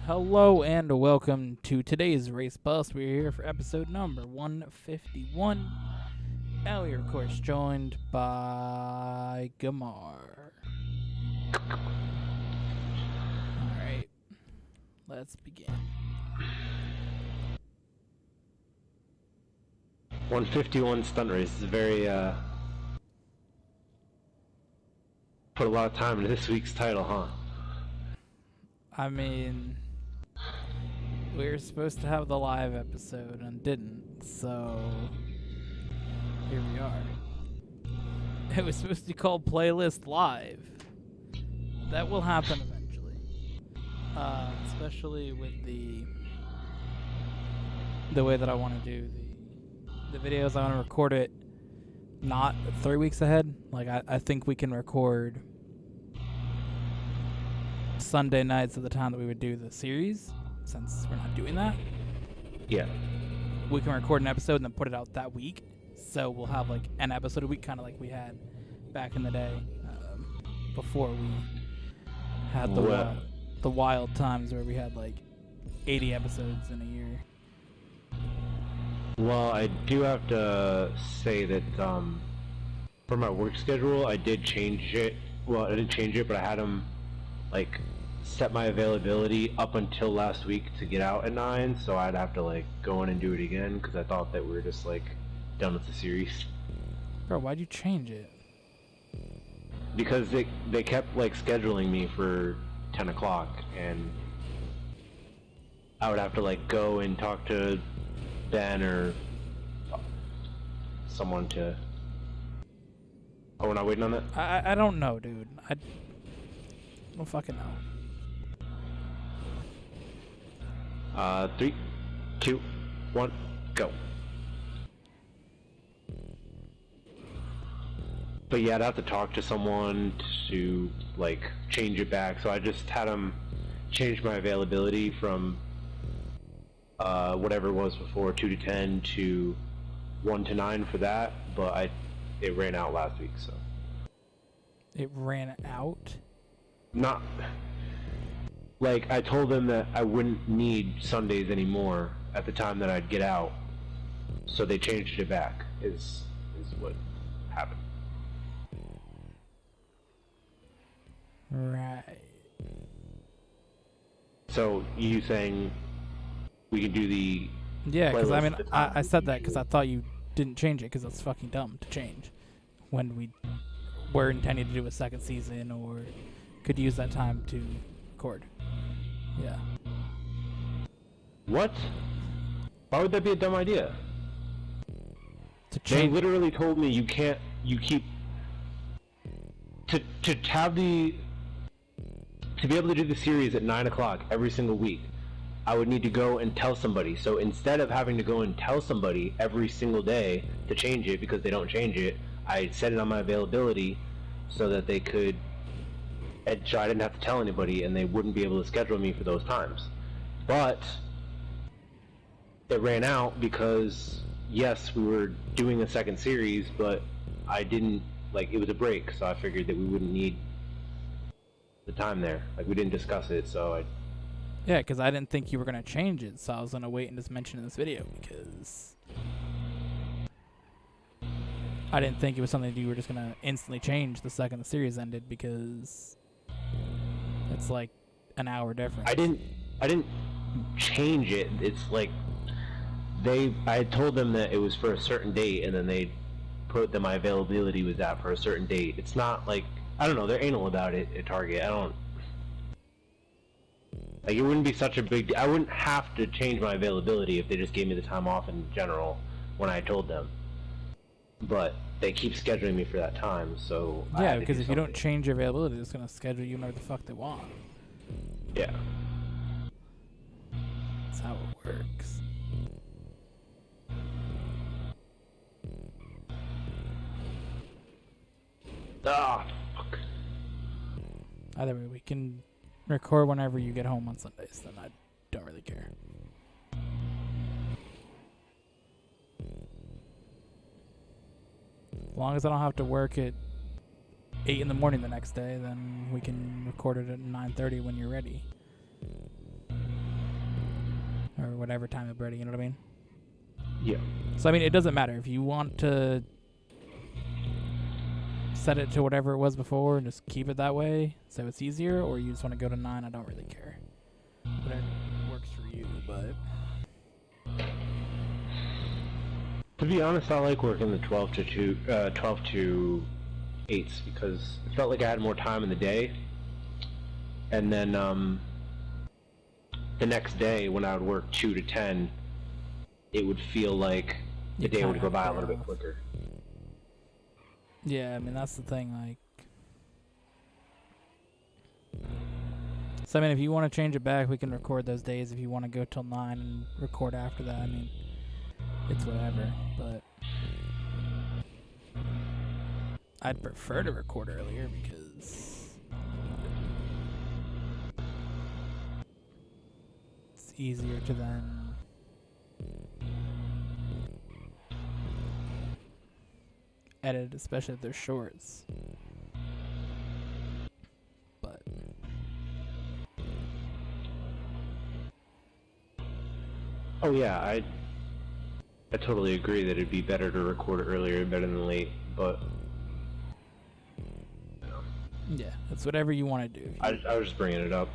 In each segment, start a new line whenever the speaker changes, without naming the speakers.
Hello and welcome to today's Race Bus. We're here for episode number 151. And we are, of course, joined by Gamar. Alright, let's begin.
151 stunt race is very, put a lot of time into this week's title, huh?
I mean, we were supposed to have the live episode and didn't, so here we are. It was supposed to be called Playlist Live. That will happen eventually. Especially with the way that I want to do the videos. I want to record it not 3 weeks ahead. Like, I think we can record Sunday nights at the time that we would do the series, since we're not doing that.
Yeah.
We can record an episode and then put it out that week. So we'll have like an episode a week, kind of like we had back in the day, before we had the wild times where we had like 80 episodes in a year.
Well, I do have to say that, for my work schedule, I did change it. Well, I didn't change it, but I had them, like, set my availability up until last week to get out at 9, so I'd have to, like, go in and do it again, because I thought that we were just, like, done with the series.
Bro, why'd you change it?
Because they kept, like, scheduling me for 10 o'clock, and I would have to, like, go and talk to Ben or someone to... Oh, we're not waiting on that?
I don't know, dude. I don't fucking know.
3, 2, 1, go. But yeah, I'd have to talk to someone to, like, change it back. So I just had them change my availability from whatever it was before, 2 to 10 to 1 to 9 for that. But it ran out last week, so.
It ran out?
Not... Like, I told them that I wouldn't need Sundays anymore at the time that I'd get out. So they changed it back, is what happened.
Right.
So, you saying we can do the...
Yeah, because I mean, I said that because I thought you didn't change it because that's fucking dumb to change when we were intending to do a second season or could use that time to record. Yeah.
What? Why would that be a dumb idea?
To
They
change.
literally told me you keep... To have the... To be able to do the series at 9 o'clock every single week, I would need to go and tell somebody. So instead of having to go and tell somebody every single day to change it because they don't change it, I set it on my availability so that they could... And so I didn't have to tell anybody and they wouldn't be able to schedule me for those times. But it ran out because, yes, we were doing a second series, but I didn't, like, it was a break, so I figured that we wouldn't need the time there. Like, we didn't discuss it, so I...
Yeah, because I didn't think you were going to change it, so I was going to wait and just mention it in this video because I didn't think it was something that you were just going to instantly change the second the series ended because it's like an hour difference.
I didn't change it. It's like I told them that it was for a certain date, and then they put that my availability was at for a certain date. It's not like, I don't know, they're anal about it at Target. I don't... Like, it wouldn't be such a big... I wouldn't have to change my availability if they just gave me the time off in general when I told them. But they keep scheduling me for that time, so...
Yeah, because if you don't change your availability, it's going to schedule you whenever the fuck they want.
Yeah.
That's how it works.
Ah, fuck.
Either way, we can record whenever you get home on Sundays, then I don't really care. As long as I don't have to work at 8 in the morning the next day, then we can record it at 9:30 when you're ready. or whatever time of ready. You know what I mean?
Yeah.
So I mean, it doesn't matter if you want to set it to whatever it was before and just keep it that way so it's easier, or you just want to go to 9. I don't really care. Whatever works for you, but.
To be honest, I like working the 12 to 8s because it felt like I had more time in the day. And then the next day when I would work 2 to 10, it would feel like the day would go by a little bit quicker.
Yeah, I mean, that's the thing, like... So, I mean, if you want to change it back, we can record those days. If you want to go till 9 and record after that, I mean, it's whatever, but... I'd prefer to record earlier because... it's easier to then... edit, especially if they're shorts. But
oh yeah, I totally agree that it'd be better to record earlier, better than late. But
yeah, it's whatever you want to do.
I was just bringing it up.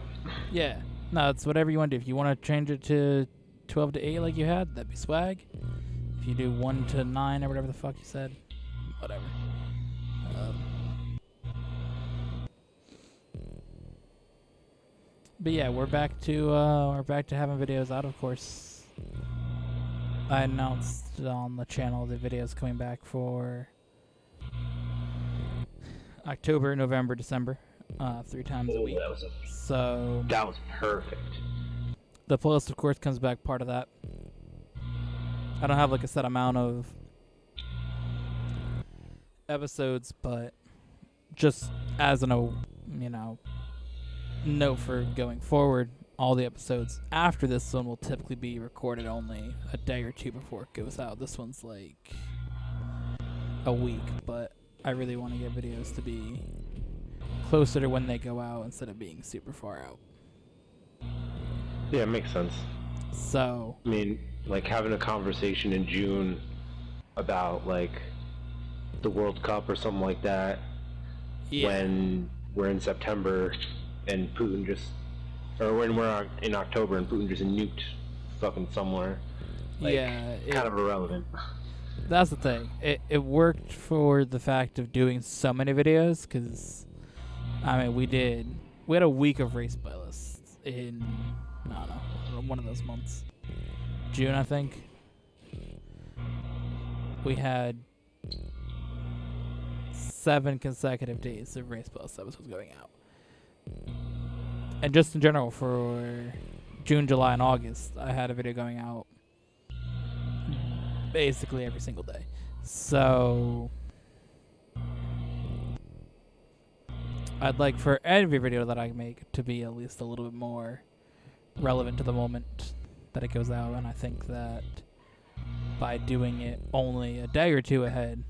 Yeah, no, it's whatever you want to do. If you want to change it to 12 to 8 like you had, that'd be swag. If you do 1 to 9 or whatever the fuck you said. Whatever. But yeah, we're back to having videos out. Of course, I announced on the channel the videos coming back for October, November, December, 3 times a week.
That was perfect.
The playlist, of course, comes back part of that. I don't have like a set amount of episodes, but just as note for going forward, all the episodes after this one will typically be recorded only a day or two before it goes out. This one's like a week, but I really want to get videos to be closer to when they go out instead of being super far out.
Yeah, it makes sense.
So
I mean, like having a conversation in June about like the World Cup or something like that, when we're in September and Putin or when we're in October and Putin just nuked fucking somewhere. Like, kind of irrelevant.
That's the thing. It worked for the fact of doing so many videos, because, I mean, we had a week of race playlists in, I don't know, one of those months. June, I think. We had 7 consecutive days of race plus episodes going out. And just in general, for June, July, and August, I had a video going out basically every single day. So I'd like for every video that I make to be at least a little bit more relevant to the moment that it goes out, and I think that by doing it only a day or two ahead,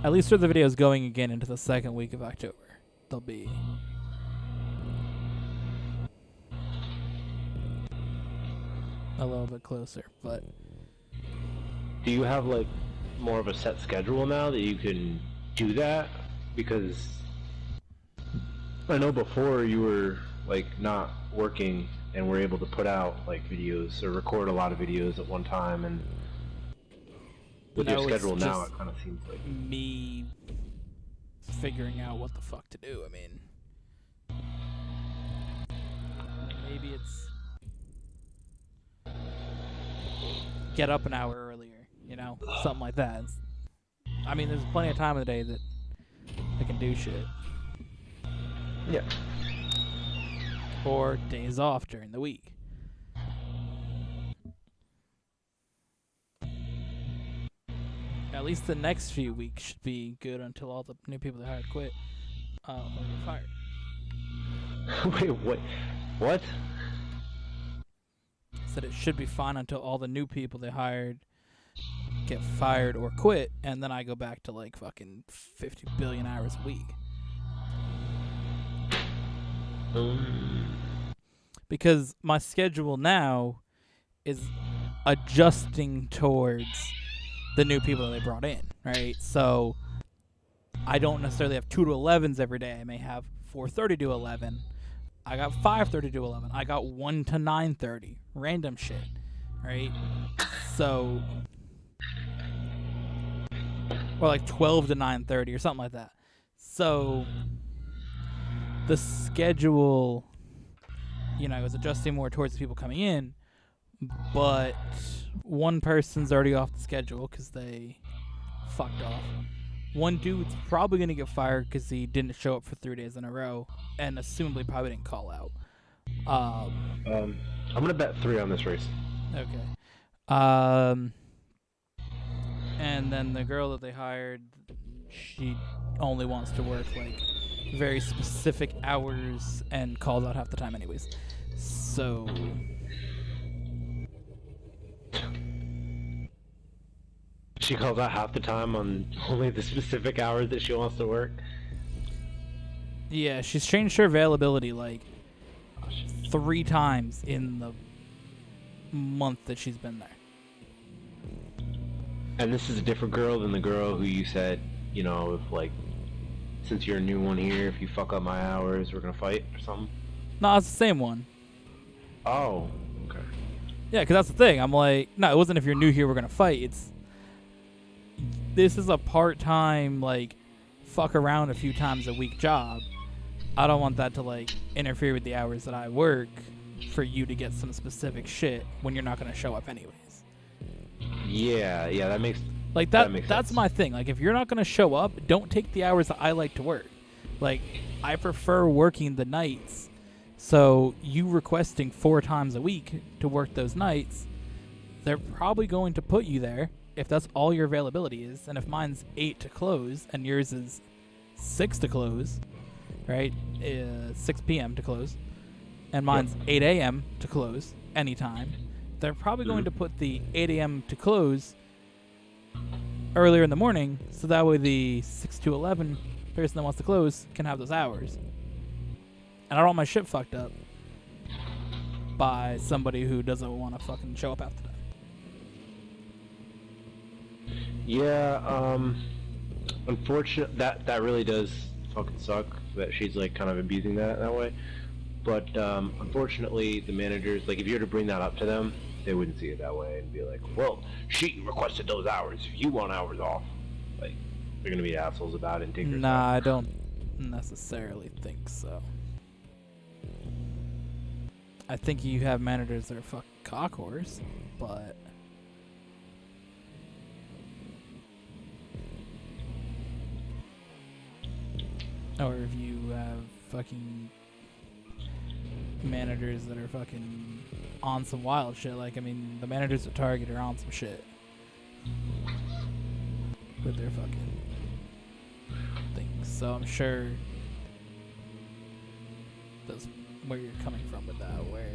at least for the videos going again into the second week of October, they'll be a little bit closer. But
do you have like more of a set schedule now that you can do that? Because I know before you were like not working and were able to put out like videos or record a lot of videos at one time, and with your schedule now, it kind of seems like
me figuring out what the fuck to do. I mean, maybe it's get up an hour earlier, something like that. I mean, there's plenty of time in the day that I can do shit.
Yeah.
Or days off during the week. At least the next few weeks should be good until all the new people they hired quit or get fired.
Wait, what?
Said it should be fine until all the new people they hired get fired or quit, and then I go back to like fucking 50 billion hours a week. because my schedule now is adjusting towards the new people that they brought in, right? So I don't necessarily have 2 to 11s every day. I may have 4:30 to 11. I got 5:30 to 11. I got 1 to 9:30. Random shit, right? So, or like 12 to 9:30 or something like that. So the schedule, is adjusting more towards the people coming in, but one person's already off the schedule because they fucked off. One dude's probably going to get fired because he didn't show up for 3 days in a row, and assumably probably didn't call out.
I'm gonna bet 3 on this race.
Okay. And then the girl that they hired, she only wants to work like very specific hours and calls out half the time anyways. So
She calls out half the time on only the specific hours that she wants to work.
yeah, she's changed her availability like 3 times in the month that she's been there.
And this is a different girl than the girl who you said, if like, since you're a new one here, if you fuck up my hours, we're gonna fight or something.
No, it's the same one.
Oh, okay.
Yeah, because that's the thing. I'm like, no, it wasn't if you're new here, we're going to fight. This is a part-time, like, fuck around a few times a week job. I don't want that to, like, interfere with the hours that I work for you to get some specific shit when you're not going to show up anyways.
Yeah, that makes...
Like,
that makes
that's
sense.
my thing. Like, if you're not going to show up, don't take the hours that I like to work. Like, I prefer working the nights. So you requesting 4 times a week to work those nights, they're probably going to put you there if that's all your availability is. And if mine's 8 to close and yours is 6 to close, right? 6 p.m. to close, and mine's 8 a.m. to close anytime, they're probably going to put the 8 a.m. to close earlier in the morning, so that way the 6 to 11 person that wants to close can have those hours. And I don't want my shit fucked up by somebody who doesn't want to fucking show up after that.
Yeah, unfortunate that really does fucking suck that she's like kind of abusing that way. But unfortunately, the managers, like, if you were to bring that up to them, they wouldn't see it that way and be like, well, she requested those hours. You want hours off. Like, they're gonna be assholes about it and take her
Nah,
side.
I don't necessarily think so. I think you have managers that are fucking cock whores, but or if you have fucking managers that are fucking on some wild shit. Like, I mean, the managers at Target are on some shit with their fucking things. So I'm sure that's where you're coming from with that, where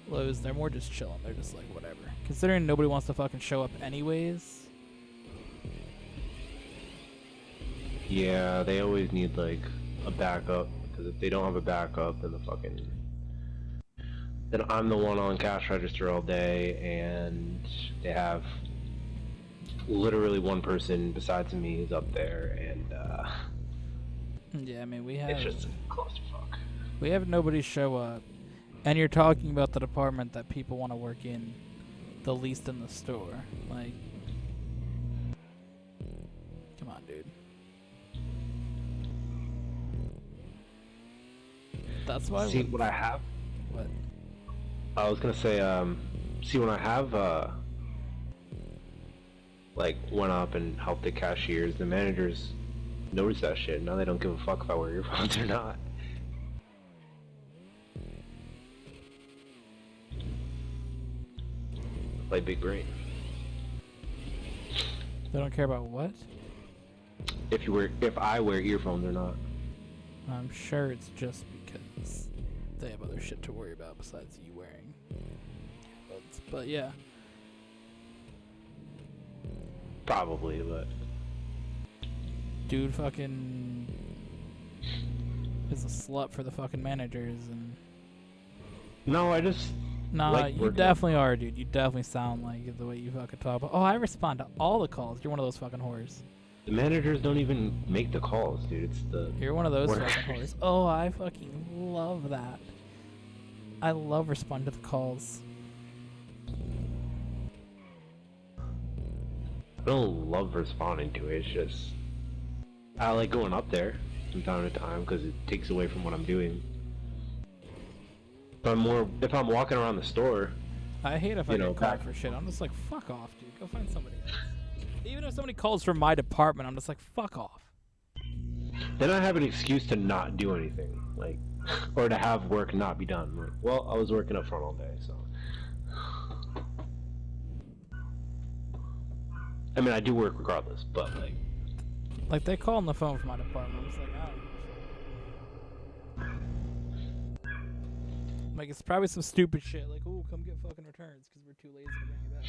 Lowe's, they're more just chilling. They're just like, whatever. Considering nobody wants to fucking show up anyways.
Yeah, they always need like a backup, because if they don't have a backup, then then I'm the one on cash register all day, and they have literally one person besides me is up there, and
Yeah, I mean, we have
it's just a clusterfuck.
we have nobody show up, and you're talking about the department that people want to work in the least in the store. Like, come on, dude. That's why.
See what I have?
What?
I was gonna say, see when I have like went up and helped the cashiers, the managers noticed that shit. Now they don't give a fuck if I wear earphones or not. Play big brain.
They don't care about what?
If I wear earphones or not.
I'm sure it's just because they have other shit to worry about besides you wearing earbuds. But yeah.
Probably, but
Dude fucking is a slut for the fucking managers, and
No, I just
Nah,
like
you
working.
definitely are, dude. You definitely sound like it the way you fucking talk. Oh, I respond to all the calls. You're one of those fucking whores.
The managers don't even make the calls, dude. It's the
You're one of those
workers.
fucking whores. Oh, I fucking love that. I love responding to the calls.
I don't love responding to it. It's just I like going up there from time to time because it takes away from what I'm doing. But if I'm walking around the store.
I hate if I get called for shit. I'm just like, fuck off, dude. Go find somebody else. Even if somebody calls from my department, I'm just like, fuck off.
Then I have an excuse to not do anything, like, or to have work not be done. Like, well, I was working up front all day, so. I mean, I do work regardless, but
like they call on the phone from my department. I'm just like, like it's probably some stupid shit. Like, oh, come get fucking returns because we're too lazy to bring it back.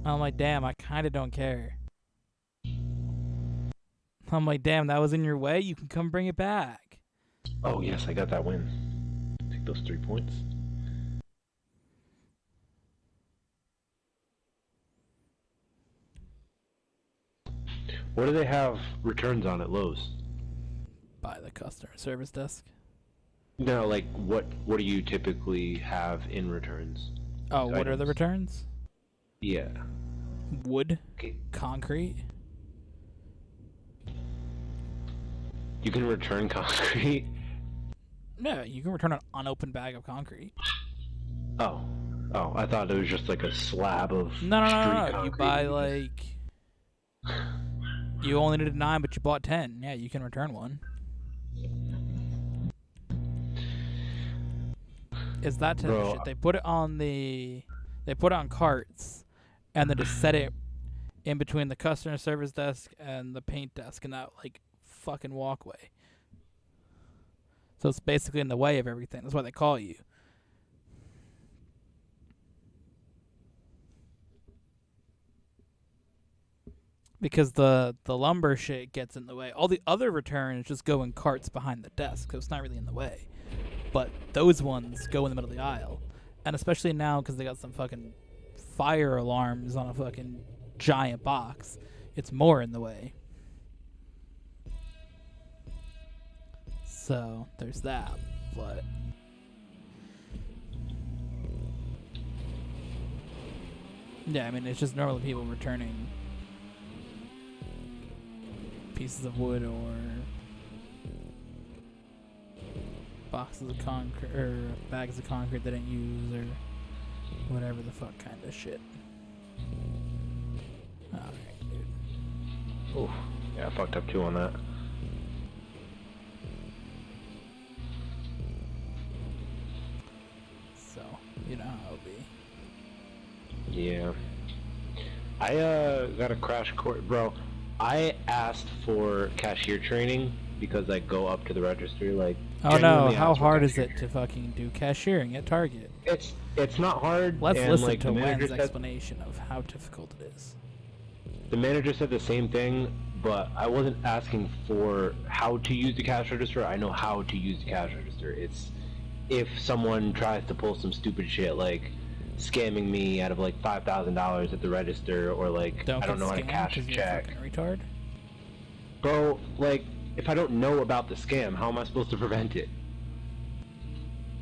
I'm like, damn, I kind of don't care. I'm like, damn, that was in your way. You can come bring it back.
Oh yes, I got that win. Take those 3 points. What do they have returns on at Lowe's?
By the customer service desk.
No, like what do you typically have in returns?
Oh, what are the returns?
Yeah.
Wood,
Okay.
concrete.
You can return concrete?
No, you can return an unopened bag of concrete.
Oh, I thought it was just like a slab of
No.
concrete.
You buy like you only needed 9, but you bought 10. Yeah, you can return one. Is that type of shit? They put it on carts, and then just set it in between the customer service desk and the paint desk in that like fucking walkway. So it's basically in the way of everything. That's why they call you. Because the lumber shit gets in the way. All the other returns just go in carts behind the desk, so it's not really in the way. But those ones go in the middle of the aisle. And especially now because they got some fucking fire alarms on a fucking giant box, it's more in the way. So there's that, but yeah, I mean it's just normally people returning pieces of wood or boxes of concrete or bags of concrete they didn't use or whatever the fuck kind of shit. Alright, dude.
Oh, yeah, I fucked up too on that.
So, you know how it'll be.
Yeah. I got a crash course, bro. I asked for cashier training because I go up to the register like.
Oh no! How hard is it to fucking do cashiering at Target?
It's not hard.
Let's listen
like,
to Wen's explanation of how difficult it is.
The manager said the same thing, but I wasn't asking for how to use the cash register. I know how to use the cash register. It's if someone tries to pull some stupid shit like scamming me out of like $5,000 at the register or like I don't know how to cash a check.
You're a fucking retard.
Bro, like if I don't know about the scam, how am I supposed to prevent it?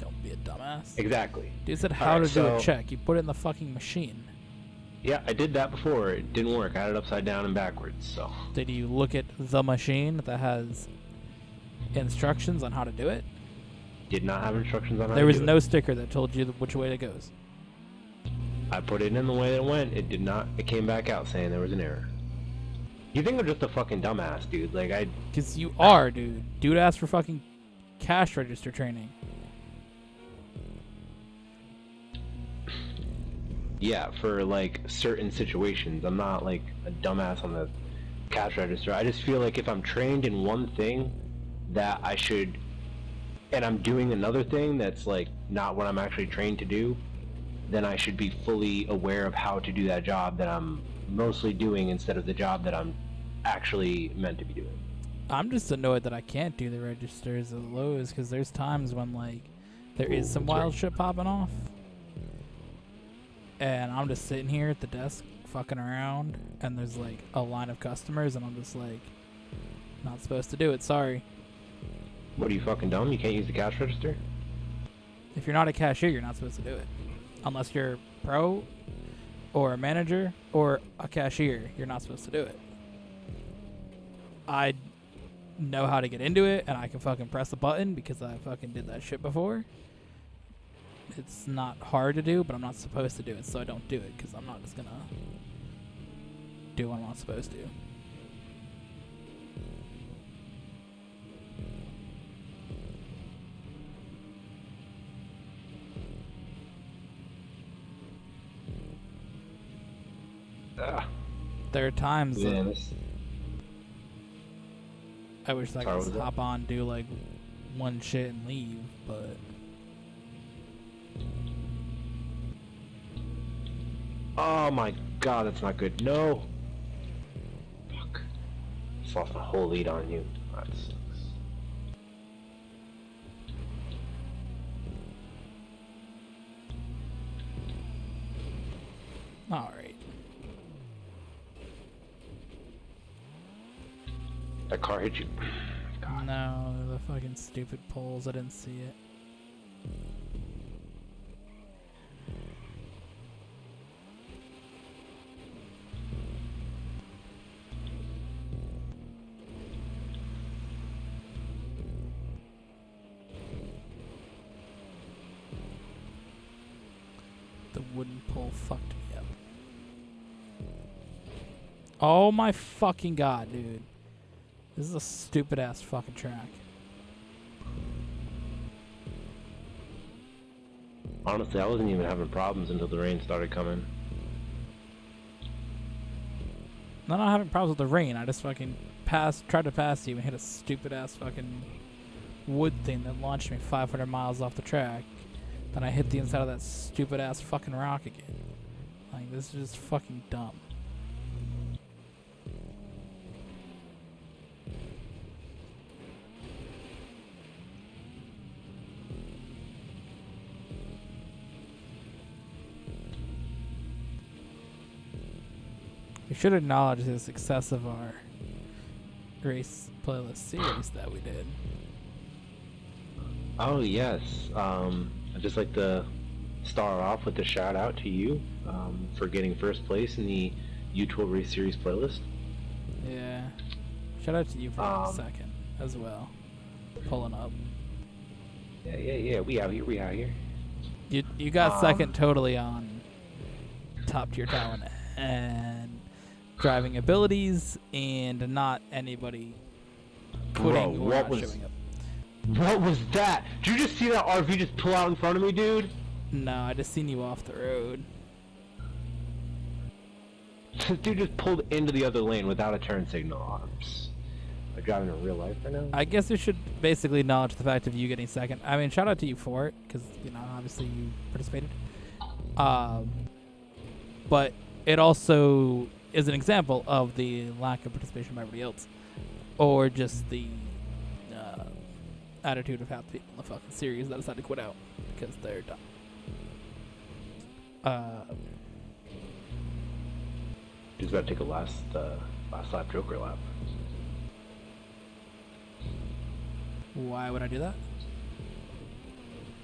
Don't be a dumbass.
Exactly.
Dude said how to do a check. You put it in the fucking machine.
Yeah, I did that before. It didn't work. I had it upside down and backwards, so.
Did you look at the machine that has instructions on how to do it?
Did not have instructions on how to do it.
There was no sticker that told you which way it goes.
I put it in the way that it went. It did not. It came back out saying there was an error. You think I'm just a fucking dumbass, dude? Like I.
Cause you are, dude. Dude asked for fucking cash register training.
Yeah, for like certain situations. I'm not like a dumbass on the cash register. I just feel like if I'm trained in one thing, that I should, and I'm doing another thing that's like not what I'm actually trained to do, then I should be fully aware of how to do that job that I'm mostly doing instead of the job that I'm actually meant to be doing.
I'm just annoyed that I can't do the registers at Lowe's because there's times when like there is some wild shit popping off, and I'm just sitting here at the desk fucking around, and there's like a line of customers, and I'm just like, not supposed to do it. Sorry.
What, are you fucking dumb? You can't use the cash register?
If you're not a cashier, you're not supposed to do it, unless you're pro or a manager or a cashier. You're not supposed to do it. I know how to get into it, and I can fucking press a button because I fucking did that shit before. It's not hard to do, but I'm not supposed to do it, so I don't do it because I'm not just gonna do what I'm not supposed to. There are times that I wish I could just hop on, do like one shit and leave, but
oh my god, that's not good. No. Fuck. Just lost my whole lead on you. That sucks.
alright.
That car hit you. God.
No, the fucking stupid poles, I didn't see it. The wooden pole fucked me up. Oh my fucking god, dude. This is a stupid ass fucking track.
Honestly, I wasn't even having problems until the rain started coming.
I'm not having problems with the rain. I just fucking tried to pass you and hit a stupid ass fucking wood thing that launched me 500 miles off the track. Then I hit the inside of that stupid ass fucking rock again. Like, this is just fucking dumb. We should acknowledge the success of our race playlist series that we did.
Oh yes, I'd just like to start off with a shout out to you for getting first place in the U12 Race Series playlist.
Yeah, shout out to you for second as well, pulling up.
Yeah, we out here.
You got second totally on top tier talent and driving abilities, and not anybody quitting or not showing up.
What was that? Did you just see that RV just pull out in front of me, dude?
No, I just seen you off the road.
This dude just pulled into the other lane without a turn signal. I'm driving in real life right now.
I guess we should basically acknowledge the fact of you getting second. I mean, shout out to you for it, because, you know, obviously you participated. But it also is an example of the lack of participation by everybody else, or just the attitude of half the people in the fucking series that decided to quit out because they're dumb.
Just about to take a last lap Joker lap.
Why would I do that?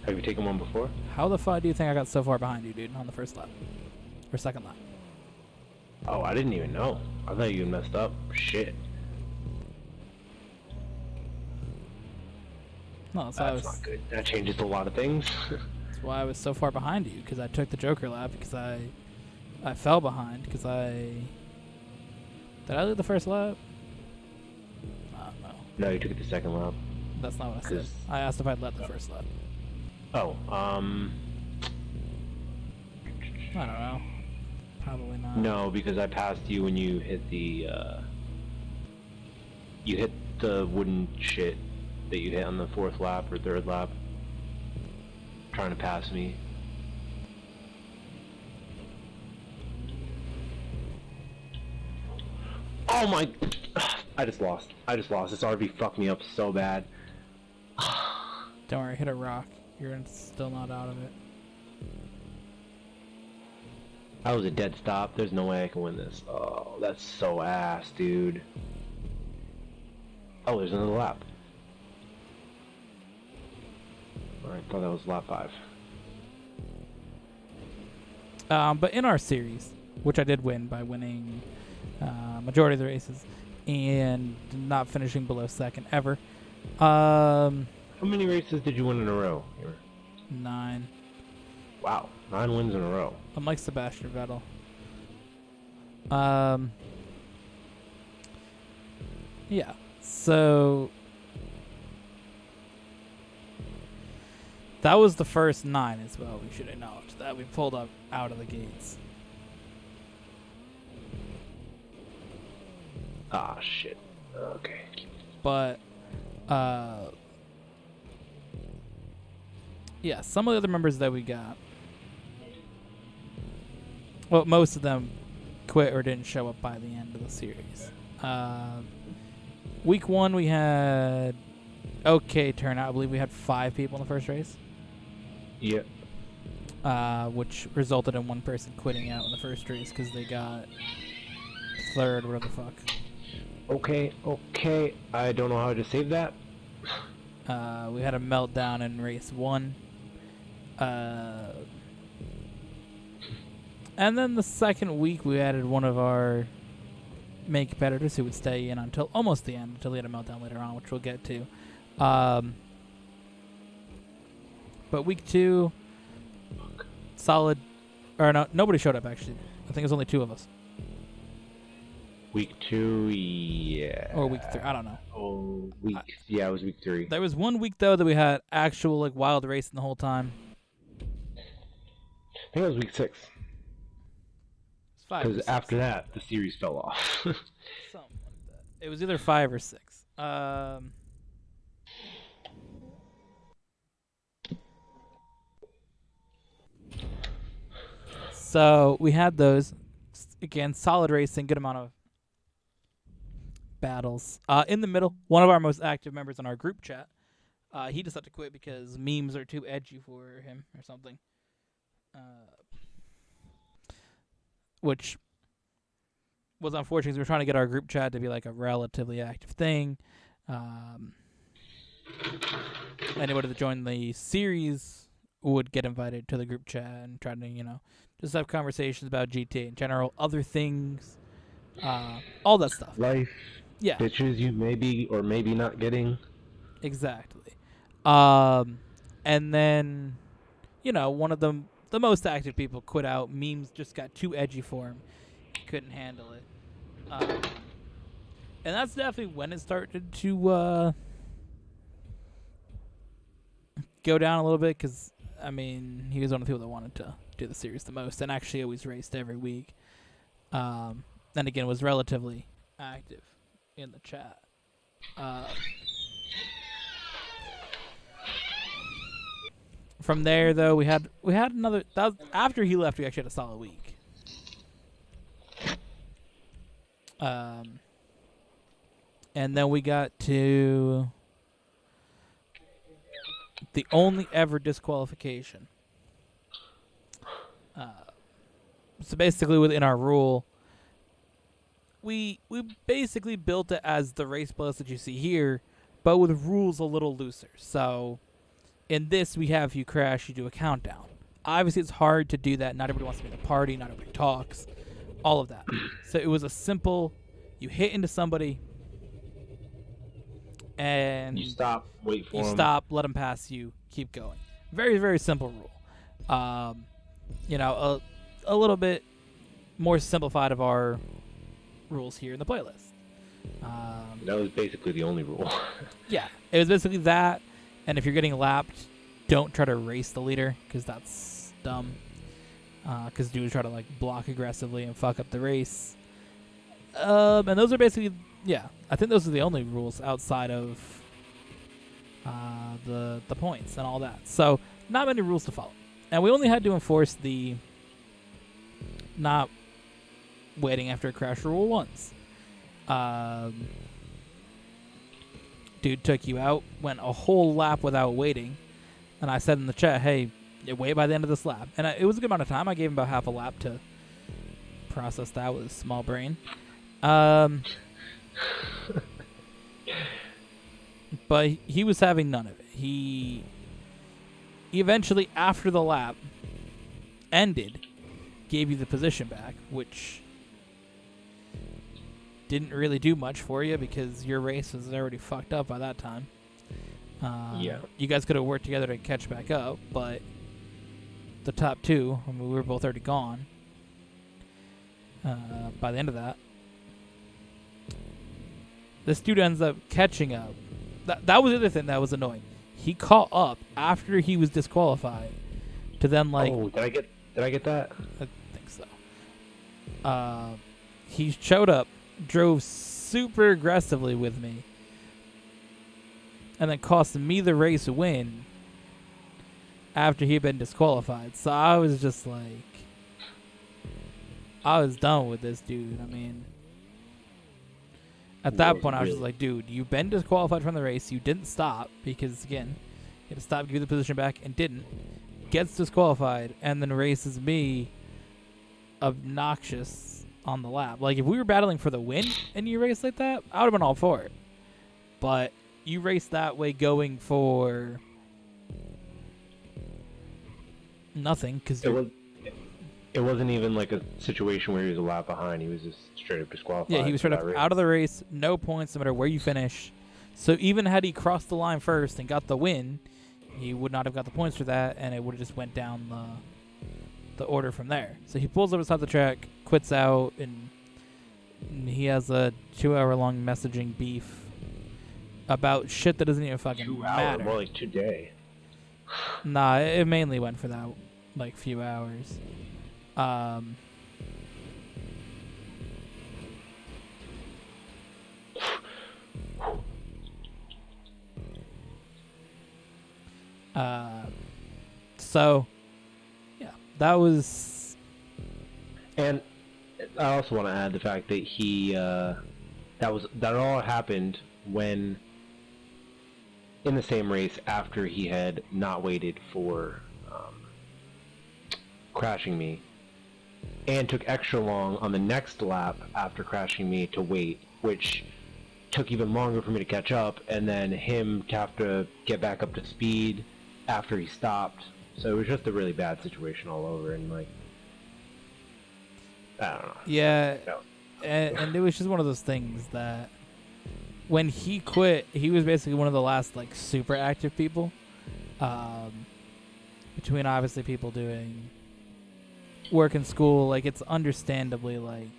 Have you taken one before?
How the fuck do you think I got so far behind you, dude, on the first lap? Or second lap?
Oh, I didn't even know. I thought you messed up. Shit.
No, so
that's not good. That changes a lot of things.
That's why I was so far behind you, because I took the Joker lap, because I fell behind, because did I lead the first lap? I don't know.
No, you took it the second lap.
That's not what I said. I asked if I'd led the first lap.
Oh,
I don't know. Probably not.
No, because I passed you when you hit the, you hit the wooden shit that you hit on the fourth lap or third lap. Trying to pass me. Oh my... I just lost. This RV fucked me up so bad.
Don't worry, hit a rock. You're still not out of it.
That was a dead stop. There's no way I can win this. Oh, that's so ass, dude. Oh, there's another lap. Alright, thought that was lap 5.
But in our series, which I did win by winning majority of the races and not finishing below second ever.
How many races did you win in a row?
9.
Wow, 9 wins in a row.
I'm like Sebastian Vettel. Yeah. So that was the first 9 as well. We should acknowledge that we pulled up out of the gates.
Ah, shit. Okay.
But yeah, some of the other members that we got, well, most of them quit or didn't show up by the end of the series. Week 1 we had okay turnout. I believe we had 5 people in the first race.
Yep.
Which resulted in one person quitting out in the first race because they got third, whatever the fuck.
Okay. I don't know how to save that.
We had a meltdown in race 1. And then the second week we added one of our main competitors who would stay in until almost the end, until he had a meltdown later on, which we'll get to. But week 2, solid. Or no, nobody showed up actually. I think it was only 2 of us.
Week 2, yeah.
Or week 3, I don't know.
Oh, yeah, it was week 3.
There was one week though that we had actual like wild racing the whole time.
I think it was week 6. Because after that, the series fell off.
Something like that. It was either 5 or 6. So we had those. Again, solid racing, good amount of battles. In the middle, one of our most active members in our group chat, he decided to quit because memes are too edgy for him or something. Which was unfortunate because we were trying to get our group chat to be like a relatively active thing. Anybody that joined the series would get invited to the group chat and try to, just have conversations about GTA in general, other things, all that stuff.
Life.
Yeah.
Bitches you maybe or maybe not getting.
Exactly. And then, one of the most active people quit out. Memes just got too edgy for him. He couldn't handle it. And that's definitely when it started to go down a little bit because, he was one of the people that wanted to do the series the most and actually always raced every week. And again, was relatively active in the chat. From there, though, we had another. That was, after he left, we actually had a solid week. And then we got to the only ever disqualification. So basically, within our rule, we basically built it as the race plus that you see here, but with rules a little looser. So in this, we have you crash, you do a countdown. Obviously, it's hard to do that. Not everybody wants to be in the party. Not everybody talks. All of that. So it was a simple, you hit into somebody, and
you stop, wait for them.
You stop, let them pass you, keep going. Very, very simple rule. A little bit more simplified of our rules here in the playlist.
That was basically the only rule.
Yeah, it was basically that. And if you're getting lapped, don't try to race the leader because that's dumb. Because dudes try to block aggressively and fuck up the race. And those are basically, I think those are the only rules outside of the points and all that. So not many rules to follow. And we only had to enforce the not waiting after a crash rule once. dude took you out, went a whole lap without waiting, and I said in the chat, hey, wait by the end of this lap. And it was a good amount of time. I gave him about half a lap to process that with his small brain. But he was having none of it. He eventually, after the lap ended, gave you the position back, which didn't really do much for you because your race was already fucked up by that time.
Yeah.
You guys could have worked together to catch back up, but the top two, I mean, we were both already gone by the end of that. This dude ends up catching up. That was the other thing that was annoying. He caught up after he was disqualified to then, like...
Oh, did I get that?
I think so. He showed up, drove super aggressively with me, and then cost me the race win after he had been disqualified. So I was just like... I was done with this dude. I mean... At that point, I was just like, dude, you've been disqualified from the race. You didn't stop because, again, you had to stop, give you the position back, and didn't. Gets disqualified, and then races me obnoxious on the lap. Like, if we were battling for the win and you raced like that, I would have been all for it. But you raced that way going for nothing because
it wasn't even like a situation where he was a lap behind. He was just straight up disqualified.
Yeah, he was straight up out of the race, no points no matter where you finish. So even had he crossed the line first and got the win, he would not have got the points for that, and it would have just went down the order from there. So he pulls up beside the track, quits out, and he has a 2-hour-long messaging beef about shit that doesn't even fucking
2
matter.
hours, more like 2 days.
Nah, it mainly went for that, like, few hours. So, yeah, that was...
And I also want to add the fact that that all happened when in the same race after he had not waited for crashing me, and took extra long on the next lap after crashing me to wait, which took even longer for me to catch up, and then him to have to get back up to speed after he stopped. So it was just a really bad situation all over, and like, I don't know.
Yeah,
No.
and it was just one of those things that when he quit, he was basically one of the last like super active people. Between obviously people doing work and school, like it's understandably like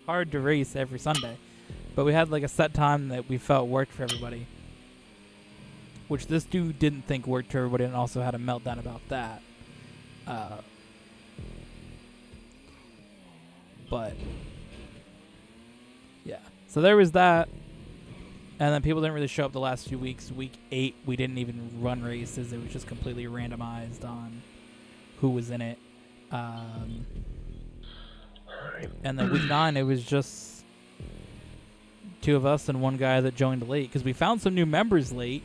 hard to race every Sunday, but we had like a set time that we felt worked for everybody, which this dude didn't think worked for everybody, and also had a meltdown about that. But yeah, so there was that, and then people didn't really show up the last few weeks. Week 8, we didn't even run races; it was just completely randomized on who was in it. And then week 9, it was just 2 of us and 1 guy that joined late, because we found some new members late,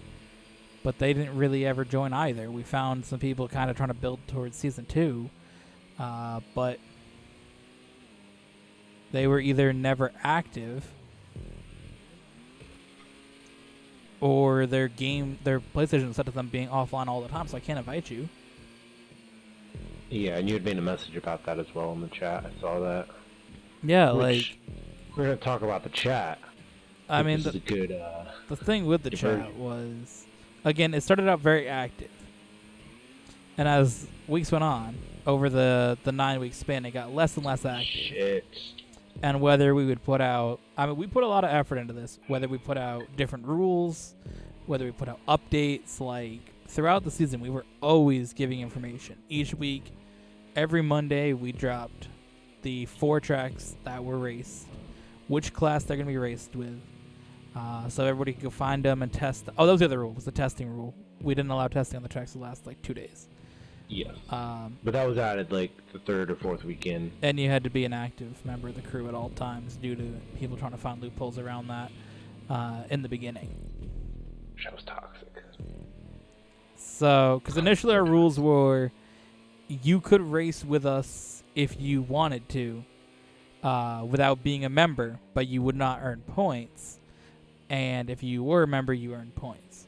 but they didn't really ever join either. We found some people kind of trying to build towards season 2, but they were either never active or their PlayStation was set to them being offline all the time, so I can't invite you.
Yeah, and you had made a message about that as well in the chat. I saw that.
Yeah,
Which, we're gonna talk about the chat.
I mean,
this is a good.
The thing with the chat was, again, it started out very active, and as weeks went on, over the 9-week span, it got less and less active.
Shit.
And whether we would put out, I mean, we put a lot of effort into this. Whether we put out different rules, whether we put out updates, like throughout the season, we were always giving information each week. Every Monday, we dropped the 4 tracks that were raced, which class they're going to be raced with, so everybody could go find them and test. Oh, that was the other rule, was the testing rule. We didn't allow testing on the tracks the last, like, 2 days.
Yeah. But that was added, like, the 3rd or 4th weekend.
And you had to be an active member of the crew at all times due to people trying to find loopholes around that. in the beginning.
That was toxic.
So, because initially our rules were you could race with us if you wanted to without being a member, but you would not earn points. And if you were a member, you earned points.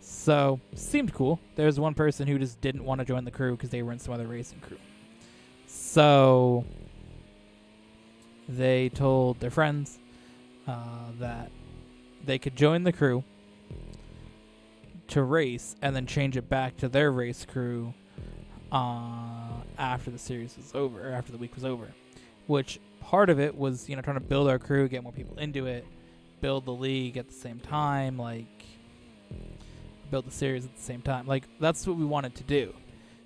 So, seemed cool. There was one person who just didn't want to join the crew because they were in some other racing crew. So, they told their friends that they could join the crew to race and then change it back to their race crew after the series was over, or after the week was over. Which part of it was, trying to build our crew, get more people into it, build the league at the same time, build the series at the same time. That's what we wanted to do.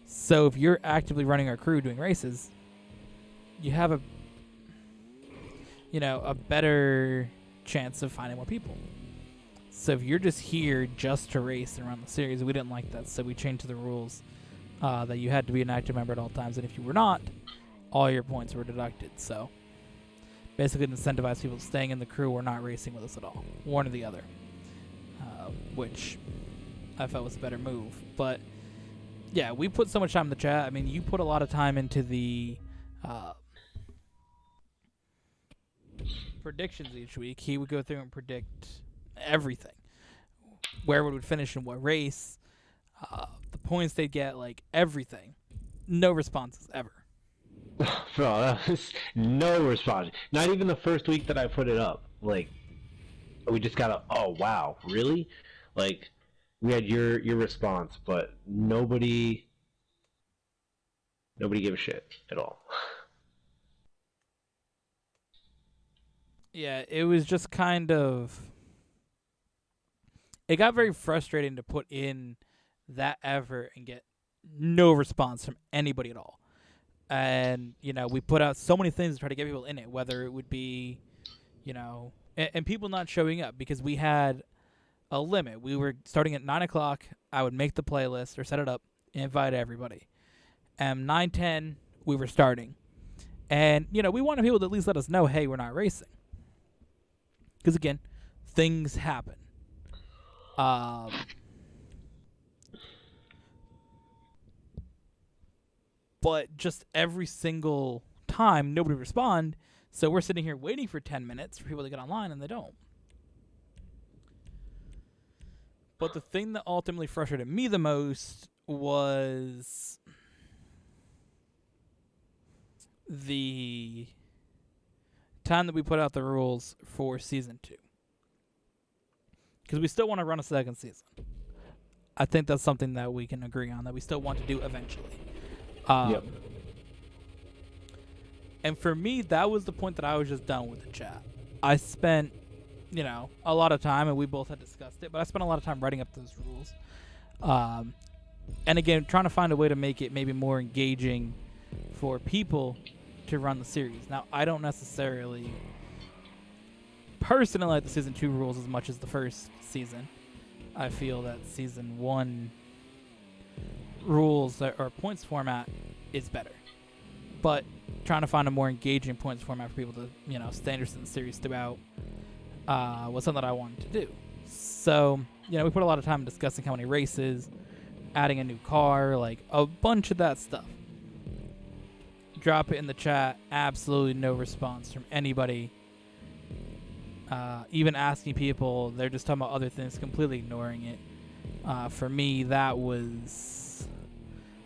So if you're actively running our crew doing races, you have a better chance of finding more people. So if you're just here just to race and run the series, we didn't like that, so we changed the rules that you had to be an active member at all times, and if you were not, all your points were deducted. So basically incentivize people staying in the crew or not racing with us at all, one or the other, which I felt was a better move. But yeah, we put so much time in the chat. I mean, you put a lot of time into the predictions each week. He would go through and predict everything, where we would finish in what race, the points they'd get, everything. No responses ever.
Bro, that was no response. Not even the first week that I put it up. We just got oh wow, really? We had your response, but nobody gave a shit at all.
Yeah, it was just kind of... It got very frustrating to put in that effort and get no response from anybody at all. And, we put out so many things to try to get people in it, whether it would be, and people not showing up because we had a limit. We were starting at 9 o'clock. I would make the playlist or set it up, invite everybody. And 9:10, we were starting. And, we wanted people to at least let us know, hey, we're not racing. Because, again, things happen. But just every single time, nobody would respond. So we're sitting here waiting for 10 minutes for people to get online, and they don't. But the thing that ultimately frustrated me the most was the time that we put out the rules for Season 2. Because we still want to run a second season. I think that's something that we can agree on, that we still want to do eventually.
Yep.
And for me, that was the point that I was just done with the chat. I spent, a lot of time, and we both had discussed it, but I spent a lot of time writing up those rules. And again, trying to find a way to make it maybe more engaging for people to run the series. Now, I don't necessarily personally like the Season 2 rules as much as the first season. I feel that Season 1 rules or points format is better. But trying to find a more engaging points format for people to, stay interested in the series throughout was something that I wanted to do. So, we put a lot of time discussing how many races, adding a new car, a bunch of that stuff. Drop it in the chat. Absolutely no response from anybody. Even asking people, they're just talking about other things, completely ignoring it. For me, that was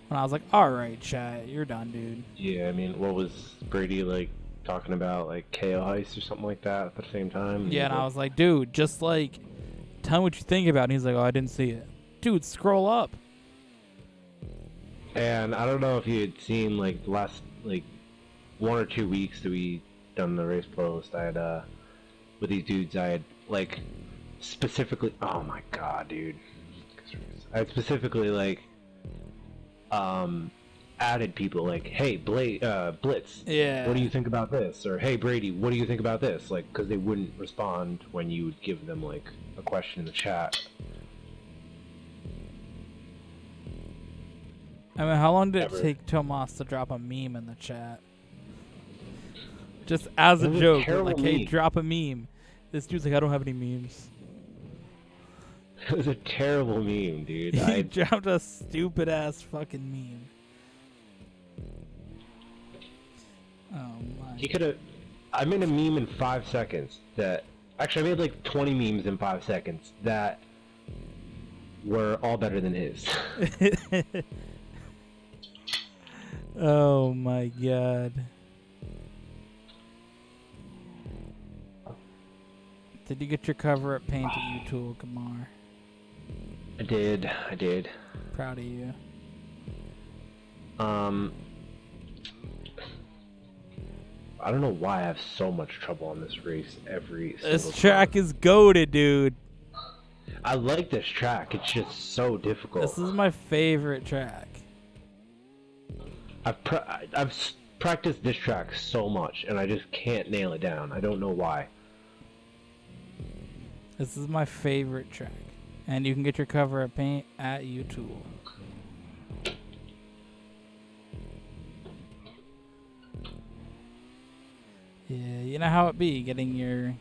when I was like, all right, chat, you're done, dude.
Yeah, I mean, what was Brady talking about, KO Heist or something like that at the same time?
Yeah, and I was like, dude, just tell me what you think about it. And he's like, oh, I didn't see it. Dude, scroll up.
And I don't know if you had seen the last 1 or 2 weeks that we done the race playlist. I had with these dudes, I had specifically, oh my god, dude, I had specifically added people hey, Blitz,
yeah,
what do you think about this? Or hey, Brady, what do you think about this? Because they wouldn't respond when you would give them a question in the chat.
I mean, how long did it take Tomas to drop a meme in the chat? Just as a joke, hey, drop a meme. This dude's like, I don't have any memes.
It was a terrible meme, dude.
He dropped a stupid ass fucking meme. Oh my.
He could have. I made a meme in 5 seconds that. Actually, I made like 20 memes in 5 seconds that were all better than his.
Oh my god. Did you get your cover up paint at U-Tool, Kamar?
I did.
Proud of you.
I don't know why I have so much trouble on this race every single
This track is goated, dude.
I like this track. It's just so difficult.
This is my favorite track.
I've practiced this track so much, and I just can't nail it down. I don't know why.
This is my favorite track. And you can get your cover up paint at U-Tool. Yeah, you know how it be, getting your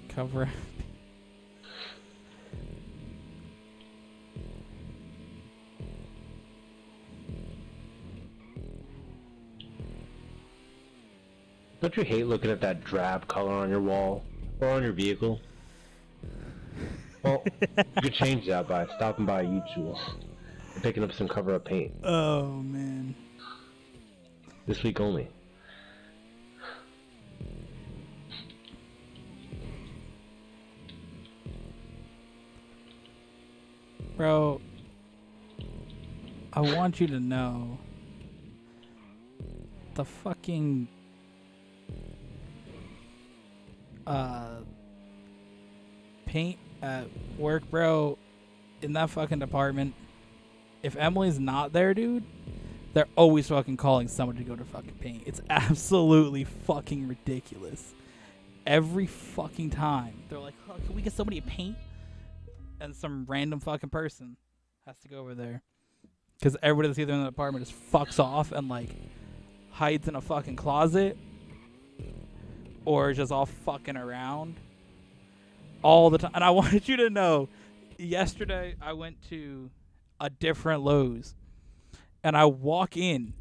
cover.
Don't you hate looking at that drab color on your wall or on your vehicle? Well, you could change that by stopping by U-Tool and picking up some cover-up paint.
Oh man.
This week only.
Bro, I want you to know the fucking paint at work, bro, in that fucking department. If Emily's not there, dude, they're always fucking calling someone to go to fucking paint. It's absolutely fucking ridiculous. Every fucking time. They're like, oh, can we get somebody to paint? And some random fucking person has to go over there. Because everybody that's either in the apartment just fucks off and, like, hides in a fucking closet. Or just all fucking around. All the time. And I wanted you to know, yesterday I went to a different Lowe's. And I walk in.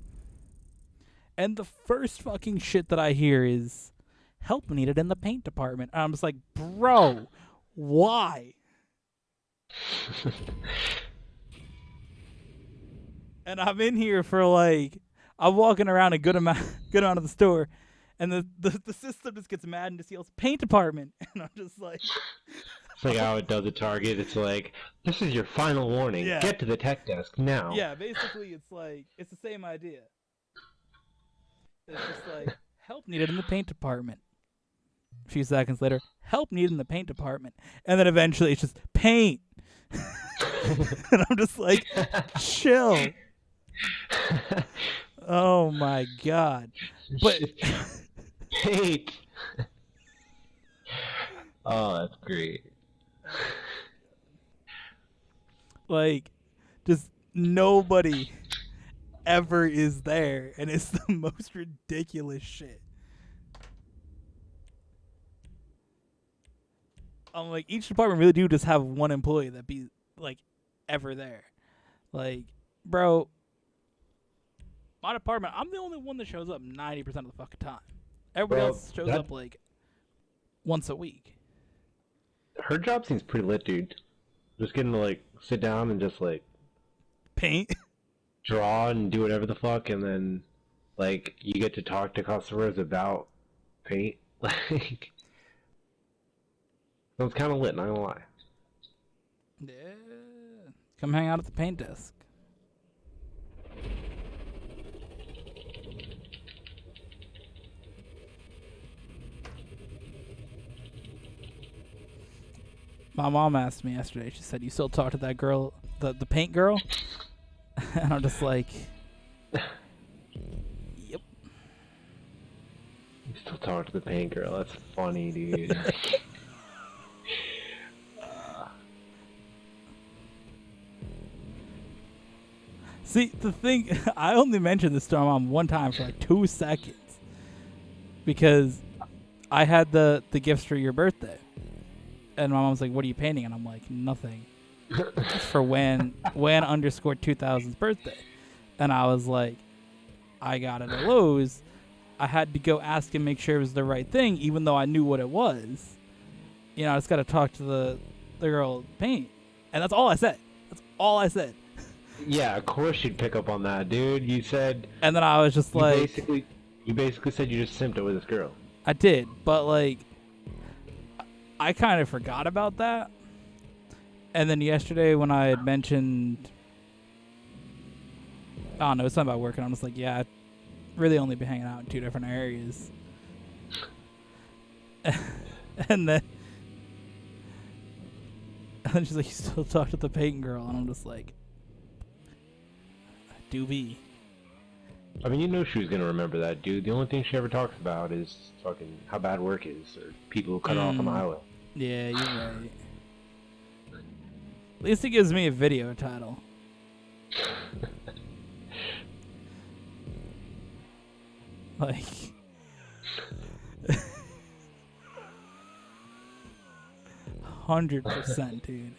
And the first fucking shit that I hear is, help needed in the paint department. And I'm just like, bro, why? And I'm in here for like, I'm walking around a good amount of the store, and the system just gets mad and just yells paint department, and I'm just like,
it's like how it does at Target. It's like, this is your final warning.
Yeah.
Get to the tech desk now.
Yeah, basically it's like, it's the same idea. It's just like, help needed in the paint department. A few seconds later, help needed in the paint department, and then eventually it's just paint. And I'm just like, chill. Oh my god. But
paint. Oh, that's great.
Like, just nobody ever is there, and it's the most ridiculous shit. Like, each department really do just have one employee that be like ever there. Like, bro, my department, I'm the only one that shows up 90% of the fucking time. Everybody else shows up like once a week.
Her job seems pretty lit, dude. Just getting to like sit down and just like
paint,
draw, and do whatever the fuck, and then like you get to talk to customers about paint. Like, sounds kind of lit, not gonna lie.
Yeah, come hang out at the paint desk. My mom asked me yesterday, she said, you still talk to that girl, the paint girl? And I'm just like, yep.
You still talk to the paint girl? That's funny, dude.
See, the thing, I only mentioned this to my mom one time for like 2 seconds. Because I had the gifts for your birthday. And my mom's like, what are you painting? And I'm like, nothing. It's for Wan underscore 2000's birthday. And I was like, I got it at Lowe's. I had to go ask and make sure it was the right thing, even though I knew what it was. You know, I just got to talk to the girl at paint. And that's all I said. That's all I said.
Yeah, of course you'd pick up on that, dude. You said...
And then I was just like...
You basically said you just simped over this girl.
I did, but like... I kind of forgot about that. And then yesterday when I had mentioned... I don't know, it's something about work, and I'm just like, yeah, I'd really only be hanging out in 2 different areas. And then she's like, you still talk to the painting girl? And I'm just like, do be.
I mean, you know she was going to remember that, dude. The only thing she ever talks about is fucking how bad work is, or people who cut her off on the highway.
Yeah, you're right. At least it gives me a video title. Like... 100%, dude.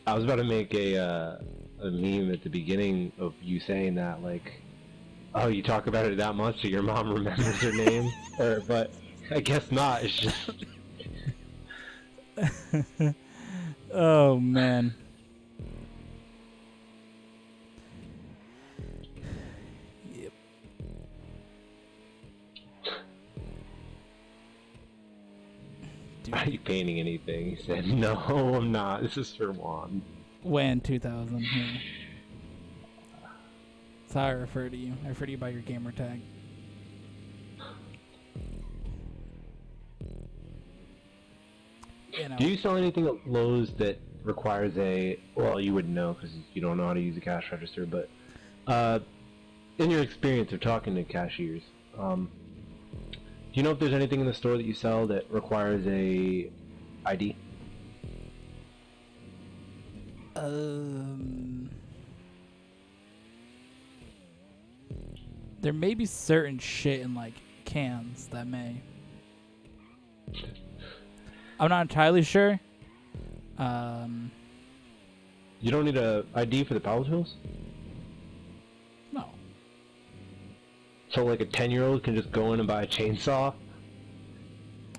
I was about to make a meme at the beginning of you saying that, like, oh, you talk about it that much, so your mom remembers her name? But I guess not. It's just...
Oh, man. Yep.
Are you painting anything? He said, no, I'm not. This is for Juan.
Wan 2000. Yeah. That's how I refer to you. I refer to you by your gamer tag. You know.
Do you sell anything at Lowe's that requires a... Well, you wouldn't know because you don't know how to use a cash register, but in your experience of talking to cashiers, do you know if there's anything in the store that you sell that requires a ID?
There may be certain shit in like cans that may. I'm not entirely sure.
You don't need a ID for the power tools?
No.
So like a 10-year-old can just go in and buy a chainsaw?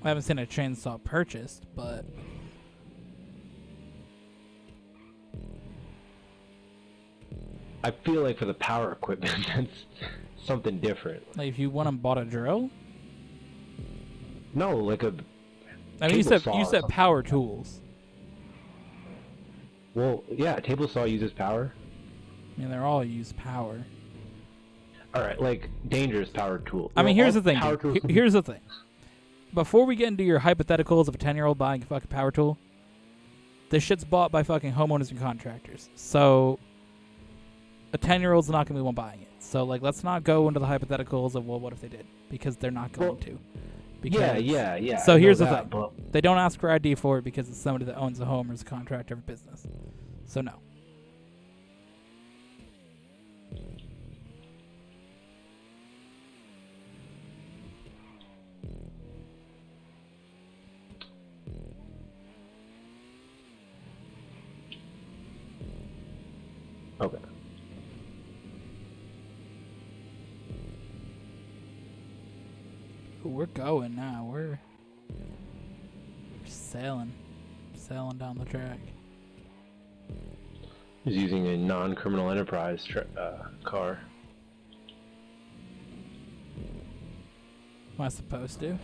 I haven't seen a chainsaw purchased, but
I feel like for the power equipment, that's something different.
like if you went and bought a drill.
No, like a...
I mean, you said power tools.
Well, yeah, a table saw uses power.
I mean, they're all use power.
Alright, like, dangerous power tool.
I mean, here's the thing, dude. Here's the thing. Before we get into your hypotheticals of a 10-year-old buying a fucking power tool, this shit's bought by fucking homeowners and contractors. So, a 10-year-old's not going to be the one buying it. So, like, let's not go into the hypotheticals of, well, what if they did? Because they're not going to. Because,
yeah.
So here's the thing. They don't ask for ID for it because it's somebody that owns a home or is a contractor of business. So, no.
Okay.
Ooh, we're going now. We're sailing down the track.
He's using a non-criminal enterprise car.
Am I supposed to?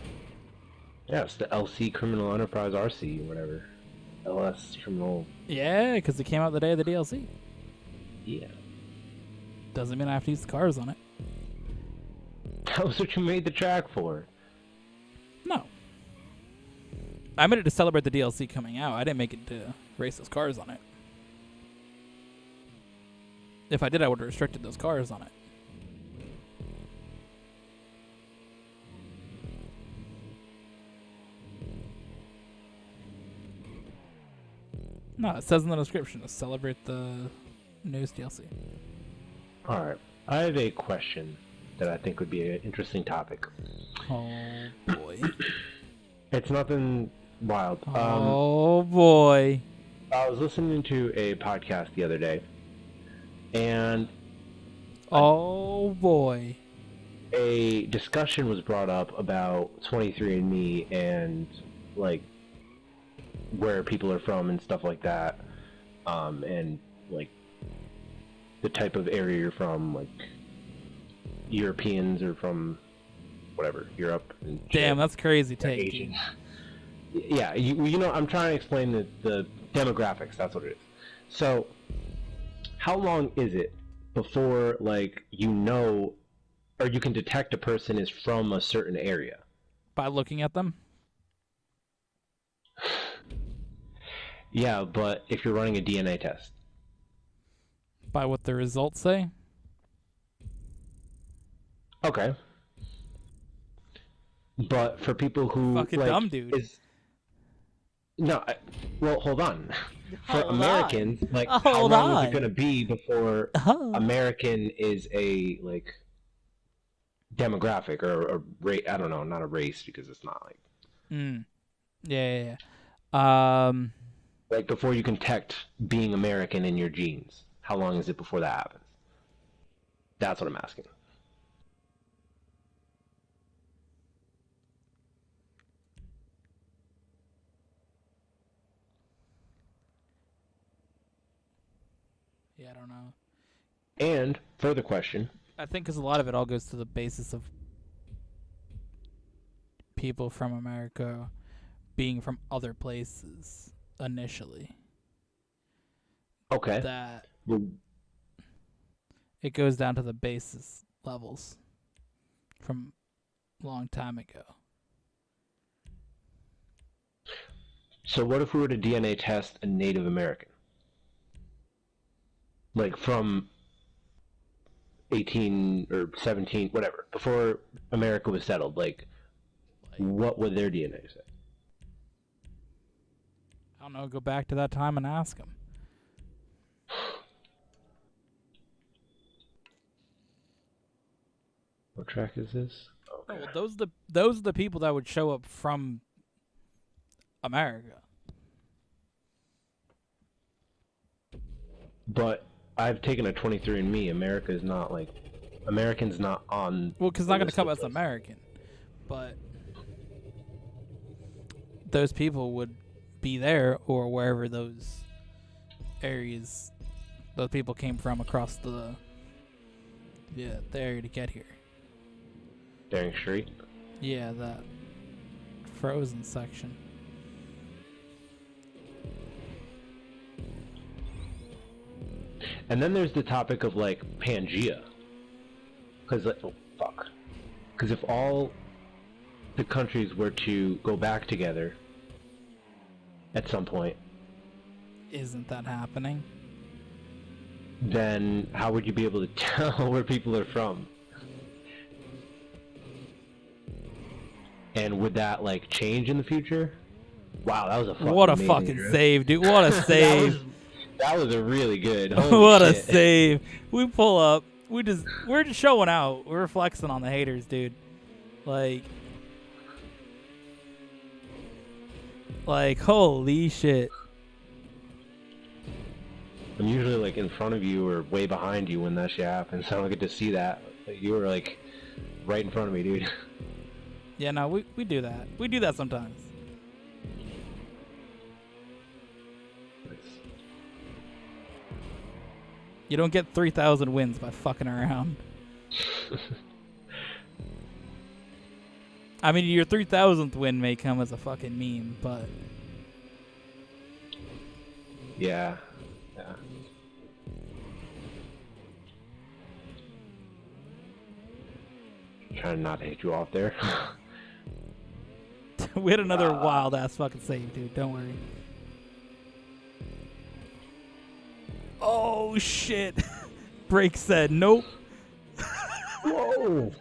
Yeah, it's the LC Criminal Enterprise RC, whatever. LS Criminal.
Yeah, because it came out the day of the DLC.
Yeah.
Doesn't mean I have to use the cars on it.
That was what you made the track for.
No. I made it to celebrate the DLC coming out. I didn't make it to race those cars on it. If I did, I would have restricted those cars on it. No, it says in the description to celebrate the newest DLC.
Alright, I have a question. that I think would be an interesting topic.
Oh boy.
It's nothing wild.
Oh boy.
I was listening to a podcast the other day, and
Oh boy.
a discussion was brought up about 23andMe and like where people are from and stuff like that, and like the type of area you're from, like Europeans or from whatever Europe. And
Damn,
shit.
that's crazy
They're
take.
Asian.
Dude.
Yeah, you know, I'm trying to explain the demographics. That's what it is. So, how long is it before, like, you know, or you can detect a person is from a certain area?
By looking at them?
Yeah, but if you're running a DNA test.
By what the results say?
Okay. But for people who
Fucking
like
dumb, dude.
No, well, hold on. For
Hold
Americans,
on.
like, how
Hold
long is
on.
it going to be before
Oh.
American is a, like, demographic or race? I don't know, not a race because it's not like.
Yeah.
Like, before you can detect being American in your genes, how long is it before that happens? That's what I'm asking.
Yeah, I don't know.
And further question.
I think because a lot of it all goes to the basis of people from America being from other places initially.
Okay.
That
Well,
it goes down to the basis levels from a long time ago.
so what if we were to DNA test a Native American? Like from 18 or 17, whatever, before America was settled, like, what would their DNA say?
I don't know. Go back to that time and ask them.
What track is this? Okay.
Oh, well, those are the people that would show up from America.
But I've taken a 23andMe. America's not like Americans not on.
Well, because it's not going to come as American, but those people would be there or wherever those areas, those people came from across the area to get here.
Daring Street.
Yeah, that frozen section.
And then there's the topic of like Pangea. Because Because if all the countries were to go back together at some point,
Isn't that happening?
then how would you be able to tell where people are from? And would that like change in the future? Wow, that was a fucking
What a
amazing
fucking
drift.
save, dude. What a save.
that was a really good.
What a
shit.
save. We pull up. We're just showing out. We're flexing on the haters, dude. Like holy shit.
I'm usually like in front of you or way behind you when that shit happens, so I don't get to see that. But you were like right in front of me, dude.
Yeah, no, we do that. We do that sometimes. You don't get 3,000 wins by fucking around. I mean, your 3,000th win may come as a fucking meme, but
Yeah. Trying not to hit you off there.
we had another wild ass fucking save, dude. Don't worry. Oh shit! Brake said nope.
Whoa!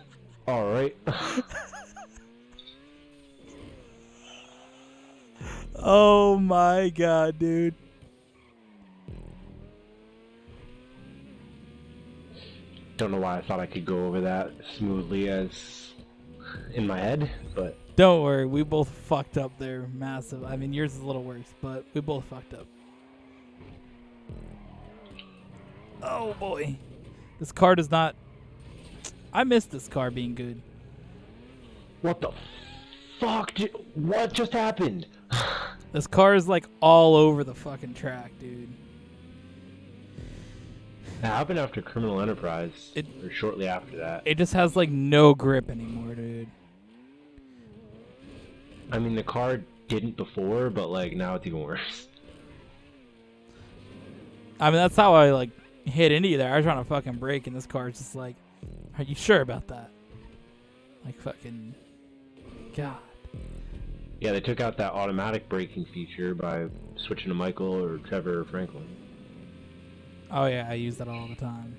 All right.
Oh my god, dude.
Don't know why I thought I could go over that smoothly as in my head, but
Don't worry, we both fucked up there massive. I mean, yours is a little worse, but we both fucked up. Oh boy. This car does not... I miss this car being good.
what the fuck? What just happened?
This car is like all over the fucking track, dude.
It happened after Criminal Enterprise, or shortly after that.
It just has like no grip anymore, dude.
I mean, the car didn't before, but like now it's even worse.
I mean, that's how I like hit into you there. I was trying to fucking brake, and this car is just like, are you sure about that? Like fucking, God.
Yeah, they took out that automatic braking feature by switching to Michael or Trevor or Franklin.
Oh yeah, I use that all the time.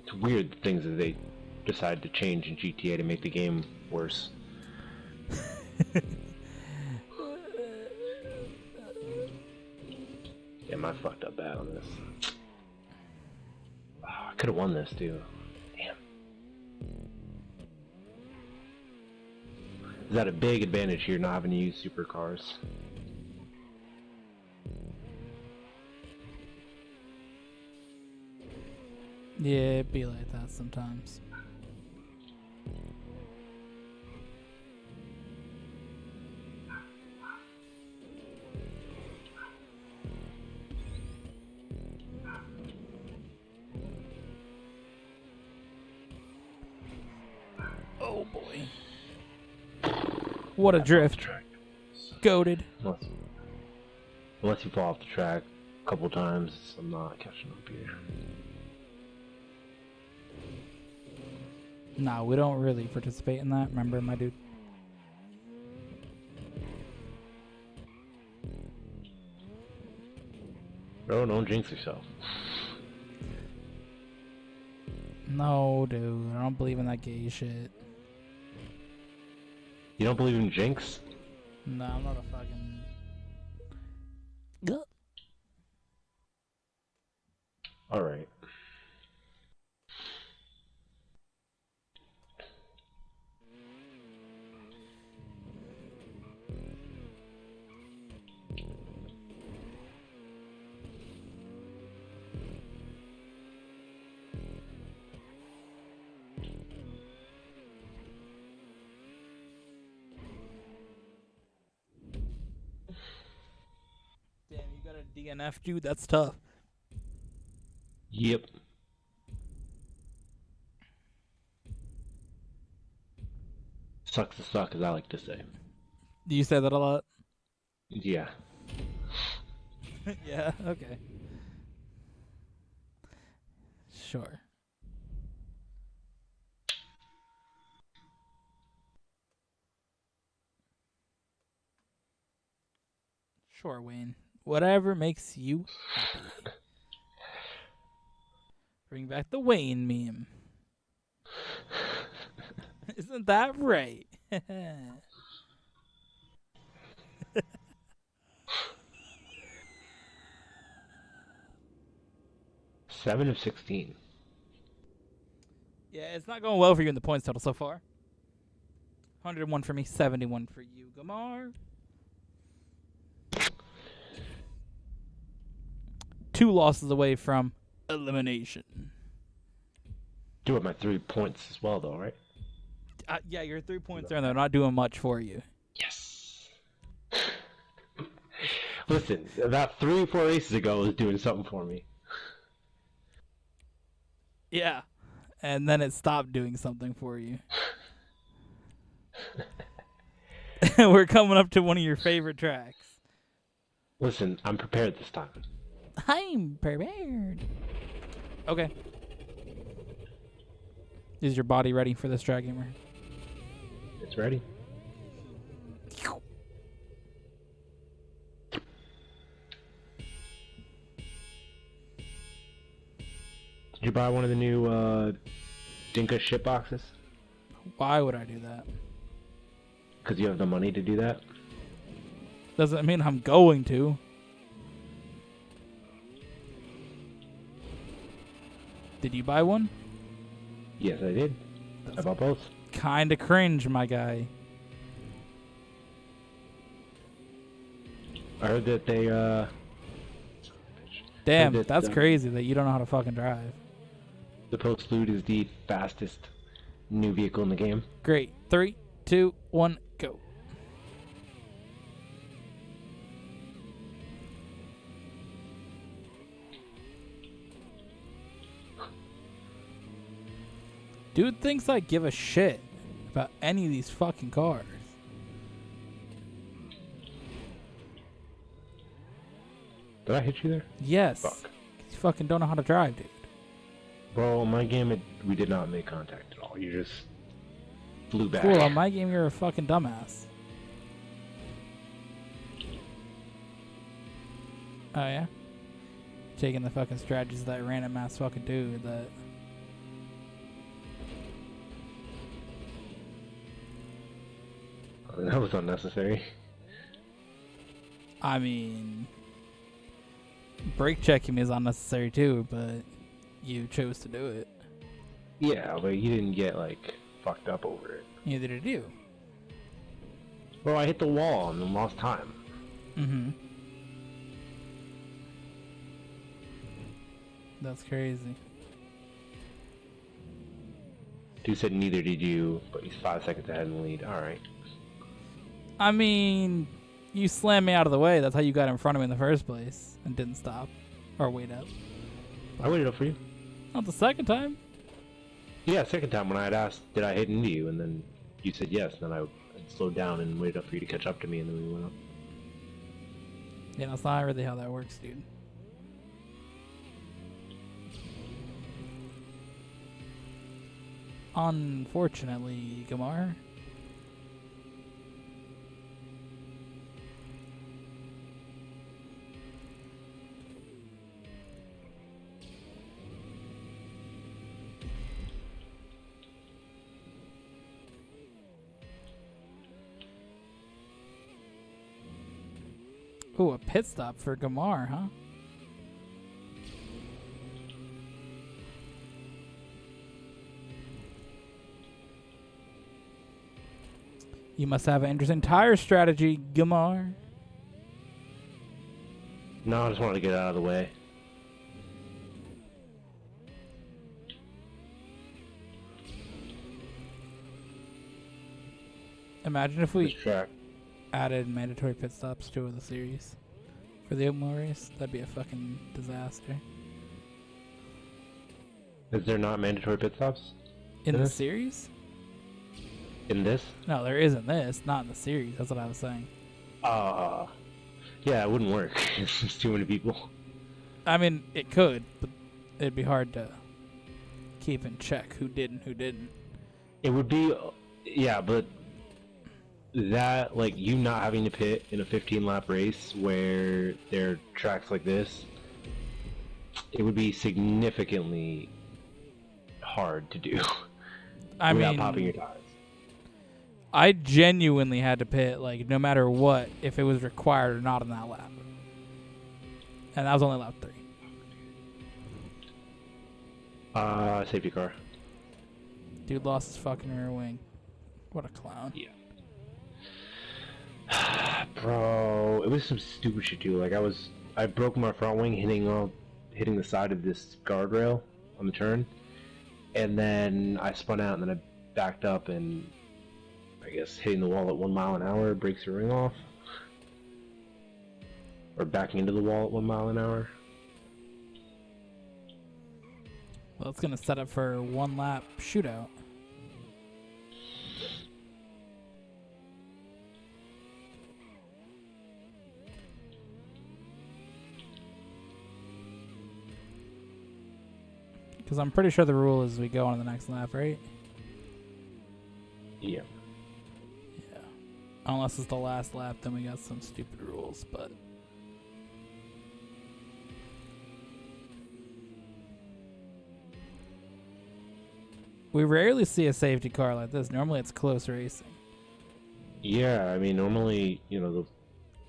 It's weird the things that they decide to change in GTA to make the game worse. Damn, I fucked up bad on this. Oh, I could have won this too. Damn. Is that a big advantage here, not having to use supercars?
Yeah, it be like that sometimes. Oh boy. What a drift. Goated.
Unless you fall off the track a couple times, I'm not catching up here.
Nah, we don't really participate in that. Remember, my dude?
Bro, don't jinx yourself.
No, dude. I don't believe in that gay shit.
You don't believe in jinx?
No, I'm not a fucking...
Alright.
Damn, you got a DNF, dude? That's tough.
Yep. Sucks to suck, as I like to say.
Do you say that a lot?
Yeah.
Yeah, okay. Sure. Sure, Wayne. Whatever makes you happy. Bring back the Wayne meme. Isn't that right?
7 of 16.
Yeah, it's not going well for you in the points total so far. 101 for me, 71 for you, Gamar. 2 losses away from elimination.
Do have my 3 points as well, though, right?
Yeah, your 3 points there, and they're not doing much for you.
Yes. Listen, about 3 or 4 races ago was doing something for me.
Yeah, and then it stopped doing something for you. We're coming up to one of your favorite tracks.
Listen, I'm prepared this time.
I'm prepared. Okay. Is your body ready for this track, gamer?
It's ready. Did you buy one of the new Dinka shit boxes?
Why would I do that?
Because you have the money to do that.
Doesn't mean I'm going to. Did you buy one?
Yes, I did. I bought both.
Kinda cringe, my guy.
I heard that they,
Damn,
that,
that's crazy that you don't know how to fucking drive.
the Postlude is the fastest new vehicle in the game.
Great. 3, 2, 1, go. Dude thinks I give a shit about any of these fucking cars.
Did I hit you there?
Yes.
Fuck.
You fucking don't know how to drive, dude.
Bro, in my game, we did not make contact at all. You just flew back.
Cool, on my game, you're a fucking dumbass. Oh, yeah? Taking the fucking strategies of that random ass fucking dude that...
That was unnecessary.
I mean... brake checking me is unnecessary too, but you chose to do it.
Yeah, but you didn't get, like, fucked up over it.
Neither did you.
Bro, I hit the wall and then lost time.
Mm-hmm. That's crazy.
Dude said neither did you, but he's 5 seconds ahead in the lead. Alright.
I mean, you slammed me out of the way. That's how you got in front of me in the first place and didn't stop or wait up.
I waited up for you.
Not the second time.
Yeah, second time when I had asked, did I hit into you? And then you said yes. And then I slowed down and waited up for you to catch up to me, and then we went up.
Yeah, that's not really how that works, dude. Unfortunately, Gamar. Ooh, a pit stop for Gamar, huh? You must have an interesting tire strategy, Gamar.
No, I just wanted to get out of the way.
Imagine if
This
we
track.
added mandatory pit stops to the series for the open wheel race. That'd be a fucking disaster.
Is there not mandatory pit stops?
In the
this?
series?
In this?
No, there isn't this. Not in the series. That's what I was saying.
Yeah, it wouldn't work. It's just too many people.
I mean, it could, but it'd be hard to keep in check who did and who didn't.
It would be, yeah, but that, like, you not having to pit in a 15-lap race where there are tracks like this, it would be significantly hard to do
I
without
mean,
popping your tires.
I genuinely had to pit, like, no matter what, if it was required or not on that lap. And that was only lap 3.
Safety car.
Dude lost his fucking rear wing. What a clown.
Yeah. Bro, it was some stupid shit too. Like I broke my front wing hitting the side of this guardrail on the turn, and then I spun out and then I backed up and I guess hitting the wall at 1 mile an hour breaks your ring off, or backing into the wall at 1 mile an hour.
Well, it's gonna set up for a 1 lap shootout. Because I'm pretty sure the rule is we go on to the next lap, right?
Yeah.
Yeah. Unless it's the last lap, then we got some stupid rules, but... We rarely see a safety car like this. Normally it's close racing.
Yeah, I mean, normally, the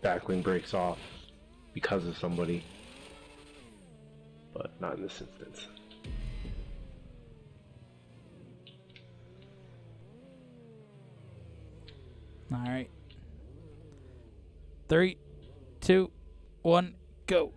back wing breaks off because of somebody, but not in this instance.
All right. 3, 2, 1, go.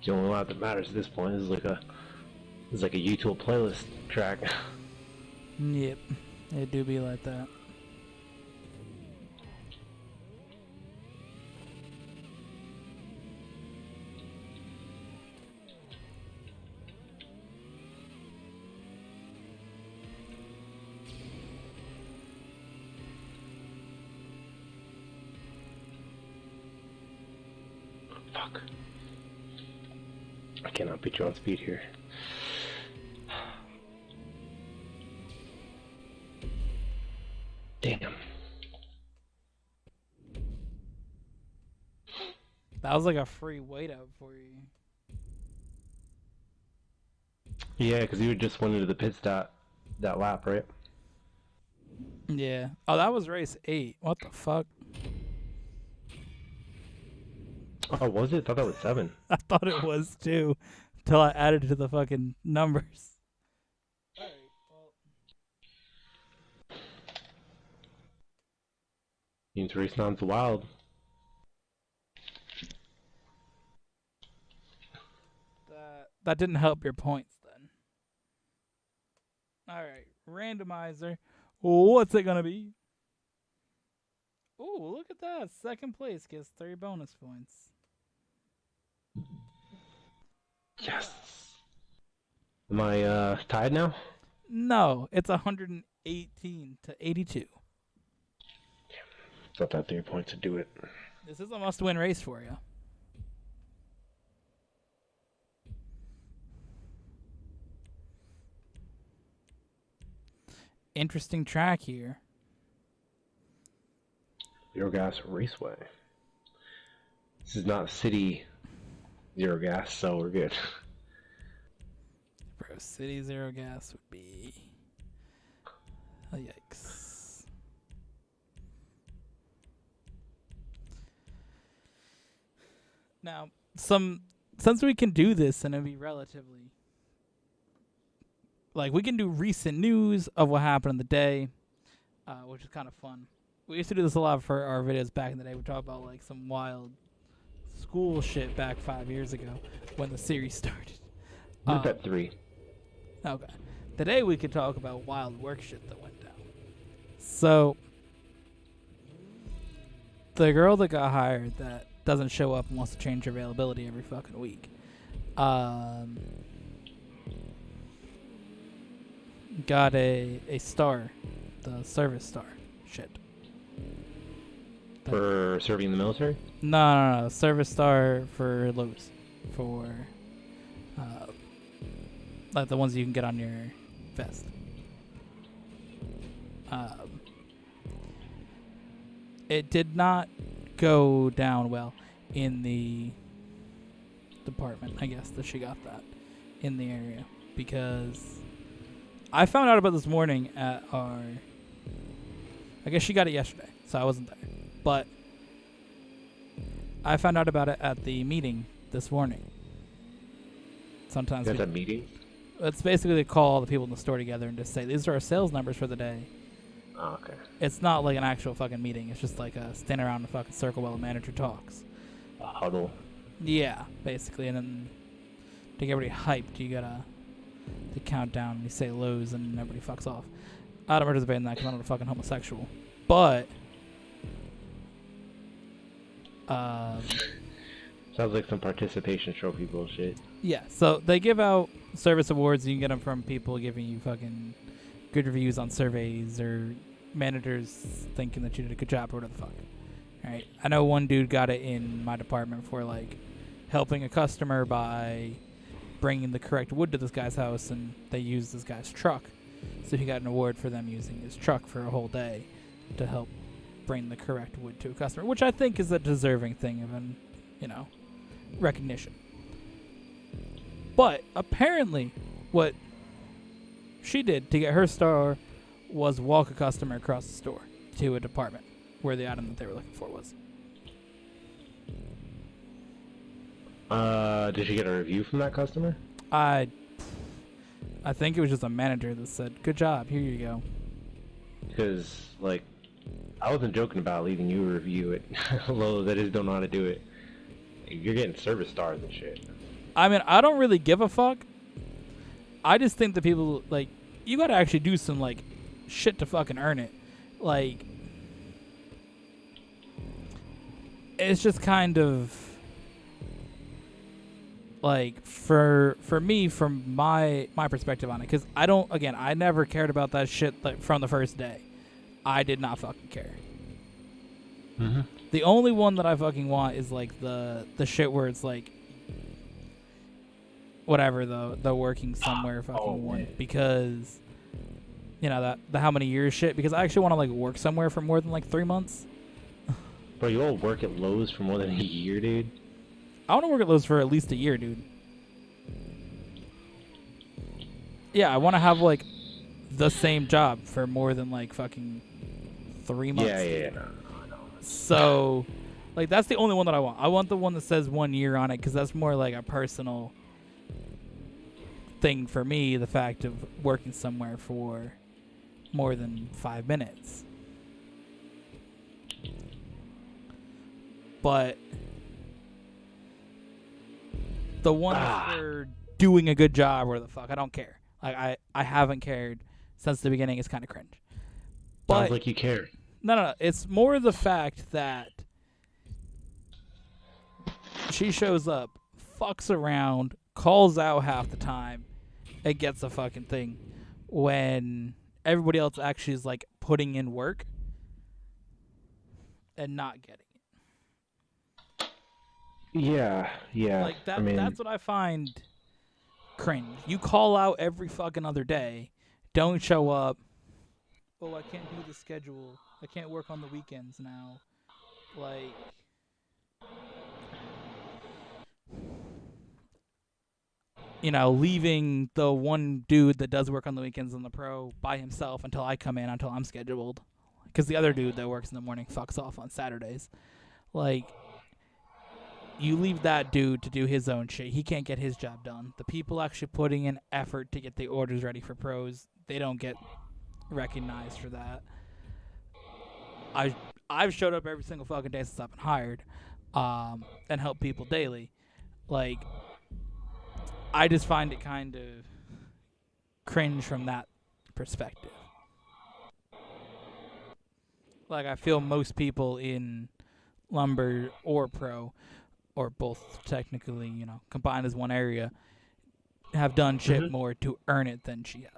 The only lot that matters at this point is like a YouTube playlist track.
Yep. It do be like that.
Fuck. I cannot beat you on speed here. Damn.
That was like a free wait up for you.
Yeah, because you just went into the pit stop that lap, right?
Yeah. Oh, that was race 8. What the fuck?
Oh, was it? I thought that was 7.
I thought it was too, until I added to the fucking numbers. Alright, well.
Means race non's wild.
That didn't help your points then. Alright, randomizer. What's it gonna be? Ooh, look at that. Second place gets 3 bonus points.
Yes. Am I tied now?
No, it's 118 to 82.
Thought that 3 points would do it.
This is a must-win race for you. Interesting track here.
Zero Gas Raceway. This is not city Zero Gas, so we're good.
Bro, City Zero Gas would be... Oh, yikes. Now, since we can do this and it'll be relatively... Like, we can do recent news of what happened in the day, which is kind of fun. We used to do this a lot for our videos back in the day. We talk about, like, some wild school shit back 5 years ago when the series started.
We're at 3.
Okay. Today we could talk about wild work shit that went down. So, the girl that got hired that doesn't show up and wants to change her availability every fucking week, got a star, the service star shit.
For serving in the military?
No, service star for Lowe's, for like the ones you can get on your vest. It did not go down well in the department, I guess, that she got that in the area, because I found out about this morning at our... I guess she got it yesterday, so I wasn't there. But I found out about it at the meeting this morning. Sometimes
you got that meeting?
It's basically they call all the people in the store together and just say, these are our sales numbers for the day.
Oh, okay.
It's not like an actual fucking meeting. It's just like a stand around in a fucking circle while the manager talks.
A huddle.
Yeah, basically. And then to get everybody hyped, you gotta count down and you say Lowe's and everybody fucks off. I don't participate in that because I'm not a fucking homosexual. But
sounds like some participation trophy bullshit.
Yeah, so they give out service awards. You can get them from people giving you fucking good reviews on surveys or managers thinking that you did a good job or whatever the fuck. All right. I know one dude got it in my department for like helping a customer by bringing the correct wood to this guy's house, and they used this guy's truck. So he got an award for them using his truck for a whole day to help bring the correct wood to a customer, which I think is a deserving thing of an, recognition. But apparently what she did to get her star was walk a customer across the store to a department where the item that they were looking for was.
Did you get a review from that customer?
I think it was just a manager that said, "Good job, here you go."
Because, like, I wasn't joking about leaving you a review it. Although that is don't know how to do it. You're getting service stars and shit.
I mean, I don't really give a fuck. I just think that people, like, you gotta actually do some, like, shit to fucking earn it. Like, it's just kind of, like, for me, from my perspective on it, because I never cared about that shit, like, from the first day. I did not fucking care.
Mm-hmm.
The only one that I fucking want is, like, the shit where it's, like, whatever, the working somewhere fucking one. Because, the how many years shit. Because I actually want to, like, work somewhere for more than, like, 3 months.
Bro, you all work at Lowe's for more than a year, dude?
I want to work at Lowe's for at least a year, dude. Yeah, I want to have, like, the same job for more than, like, fucking 3 months.
Yeah.
So, like, that's the only one that I want. I want the one that says 1 year on it, because that's more like a personal thing for me, the fact of working somewhere for more than 5 minutes. But the one for doing a good job or the fuck, I don't care. Like, I haven't cared since the beginning. It's kind of cringe. But
sounds like you care.
No. It's more the fact that she shows up, fucks around, calls out half the time, and gets a fucking thing when everybody else actually is, like, putting in work and not getting it.
Yeah.
Like, that's what I find cringe. You call out every fucking other day, don't show up. Oh, I can't do the schedule. I can't work on the weekends now. Like, leaving the one dude that does work on the weekends in the pro by himself until I come in, until I'm scheduled. Because the other dude that works in the morning fucks off on Saturdays. Like, you leave that dude to do his own shit. He can't get his job done. The people actually putting in effort to get the orders ready for pros, they don't get recognized for that. I've showed up every single fucking day since I've been hired, and helped people daily. Like, I just find it kind of cringe from that perspective. Like, I feel most people in lumber or pro, or both technically, combined as one area, have done shit more to earn it than she has.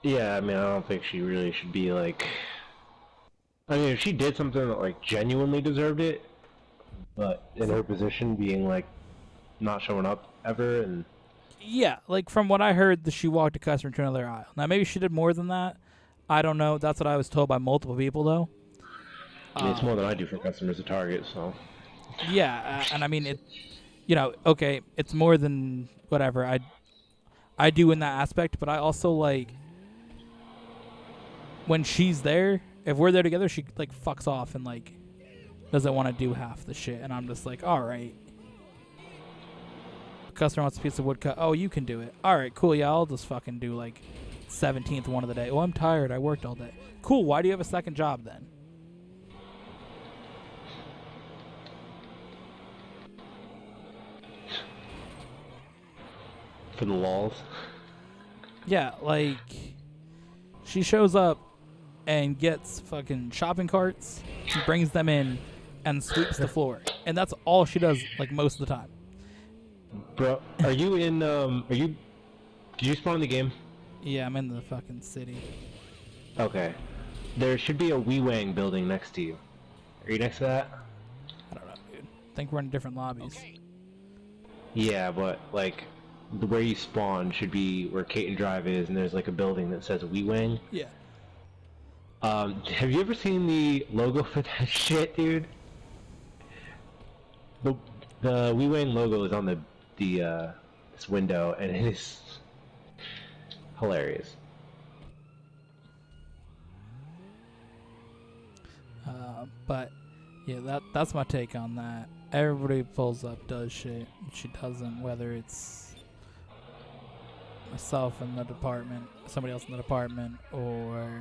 Yeah, I mean, I don't think she really should be, like... I mean, if she did something that, like, genuinely deserved it, but in her position being, like, not showing up ever, and...
Yeah, like, from what I heard, she walked a customer to another aisle. Now, maybe she did more than that. I don't know. That's what I was told by multiple people, though.
I mean, it's more than I do for customers at Target, so...
Yeah, and I mean, it... okay, it's more than whatever I do in that aspect, but I also, like... When she's there, if we're there together, she, like, fucks off and, like, doesn't want to do half the shit. And I'm just like, all right. Customer wants a piece of wood cut. Oh, you can do it. All right, cool. Yeah, I'll just fucking do, like, 17th one of the day. Oh, I'm tired. I worked all day. Cool. Why do you have a second job then?
For the lulz.
Yeah, like, she shows up and gets fucking shopping carts, and brings them in, and sweeps the floor. And that's all she does, like, most of the time.
Bro, are you in, Did you spawn in the game?
Yeah, I'm in the fucking city.
Okay. There should be a Wang building next to you. Are you next to that?
I don't know, dude. I think we're in different lobbies.
Okay.
Yeah, but like where you spawn should be where Kate and Drive is, and there's like a building that says Wang.
Yeah.
Have you ever seen the logo for that shit, dude? The Wang logo is on the this window, and it is hilarious.
But yeah, that's my take on that. Everybody pulls up, does shit. She doesn't, whether it's myself in the department, somebody else in the department, or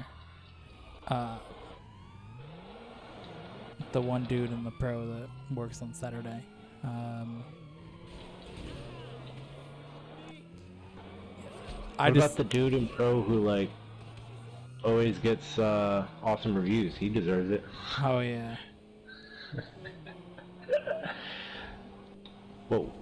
the one dude in the pro that works on Saturday.
What about the dude in pro who like always gets awesome reviews? He deserves it.
Oh yeah.
Whoa.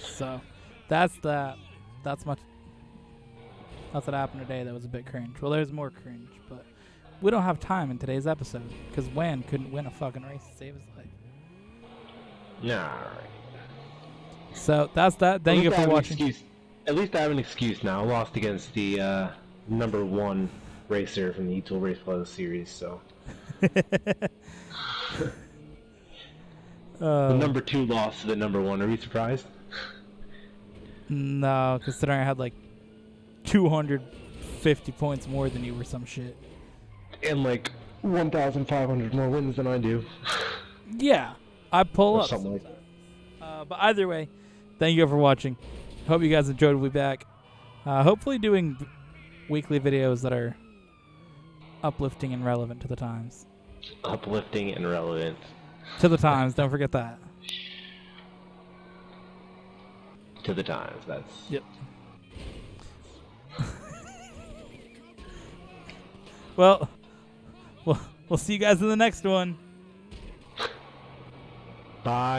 So that's that. That's what happened today. That was a bit cringe. Well, there's more cringe, but we don't have time in today's episode because Wan couldn't win a fucking race to save his life.
Nah. Alright.
So that's that. Thank you for watching.
At least I have an excuse now. I lost against the #1 racer from the E-Tool Race Plus series, so. The #2 lost to the #1. Are you surprised?
No, considering I had like 250 points more than you or some shit.
And like 1,500 more wins than I do.
Yeah, I pull
Or
up.
something like
But either way, thank you for watching. Hope you guys enjoyed. We'll be back. Hopefully doing weekly videos that are uplifting and relevant to the times.
Uplifting and relevant.
To the times, don't forget that.
To the times, that's...
Yep. Well, we'll see you guys in the next one.
Bye.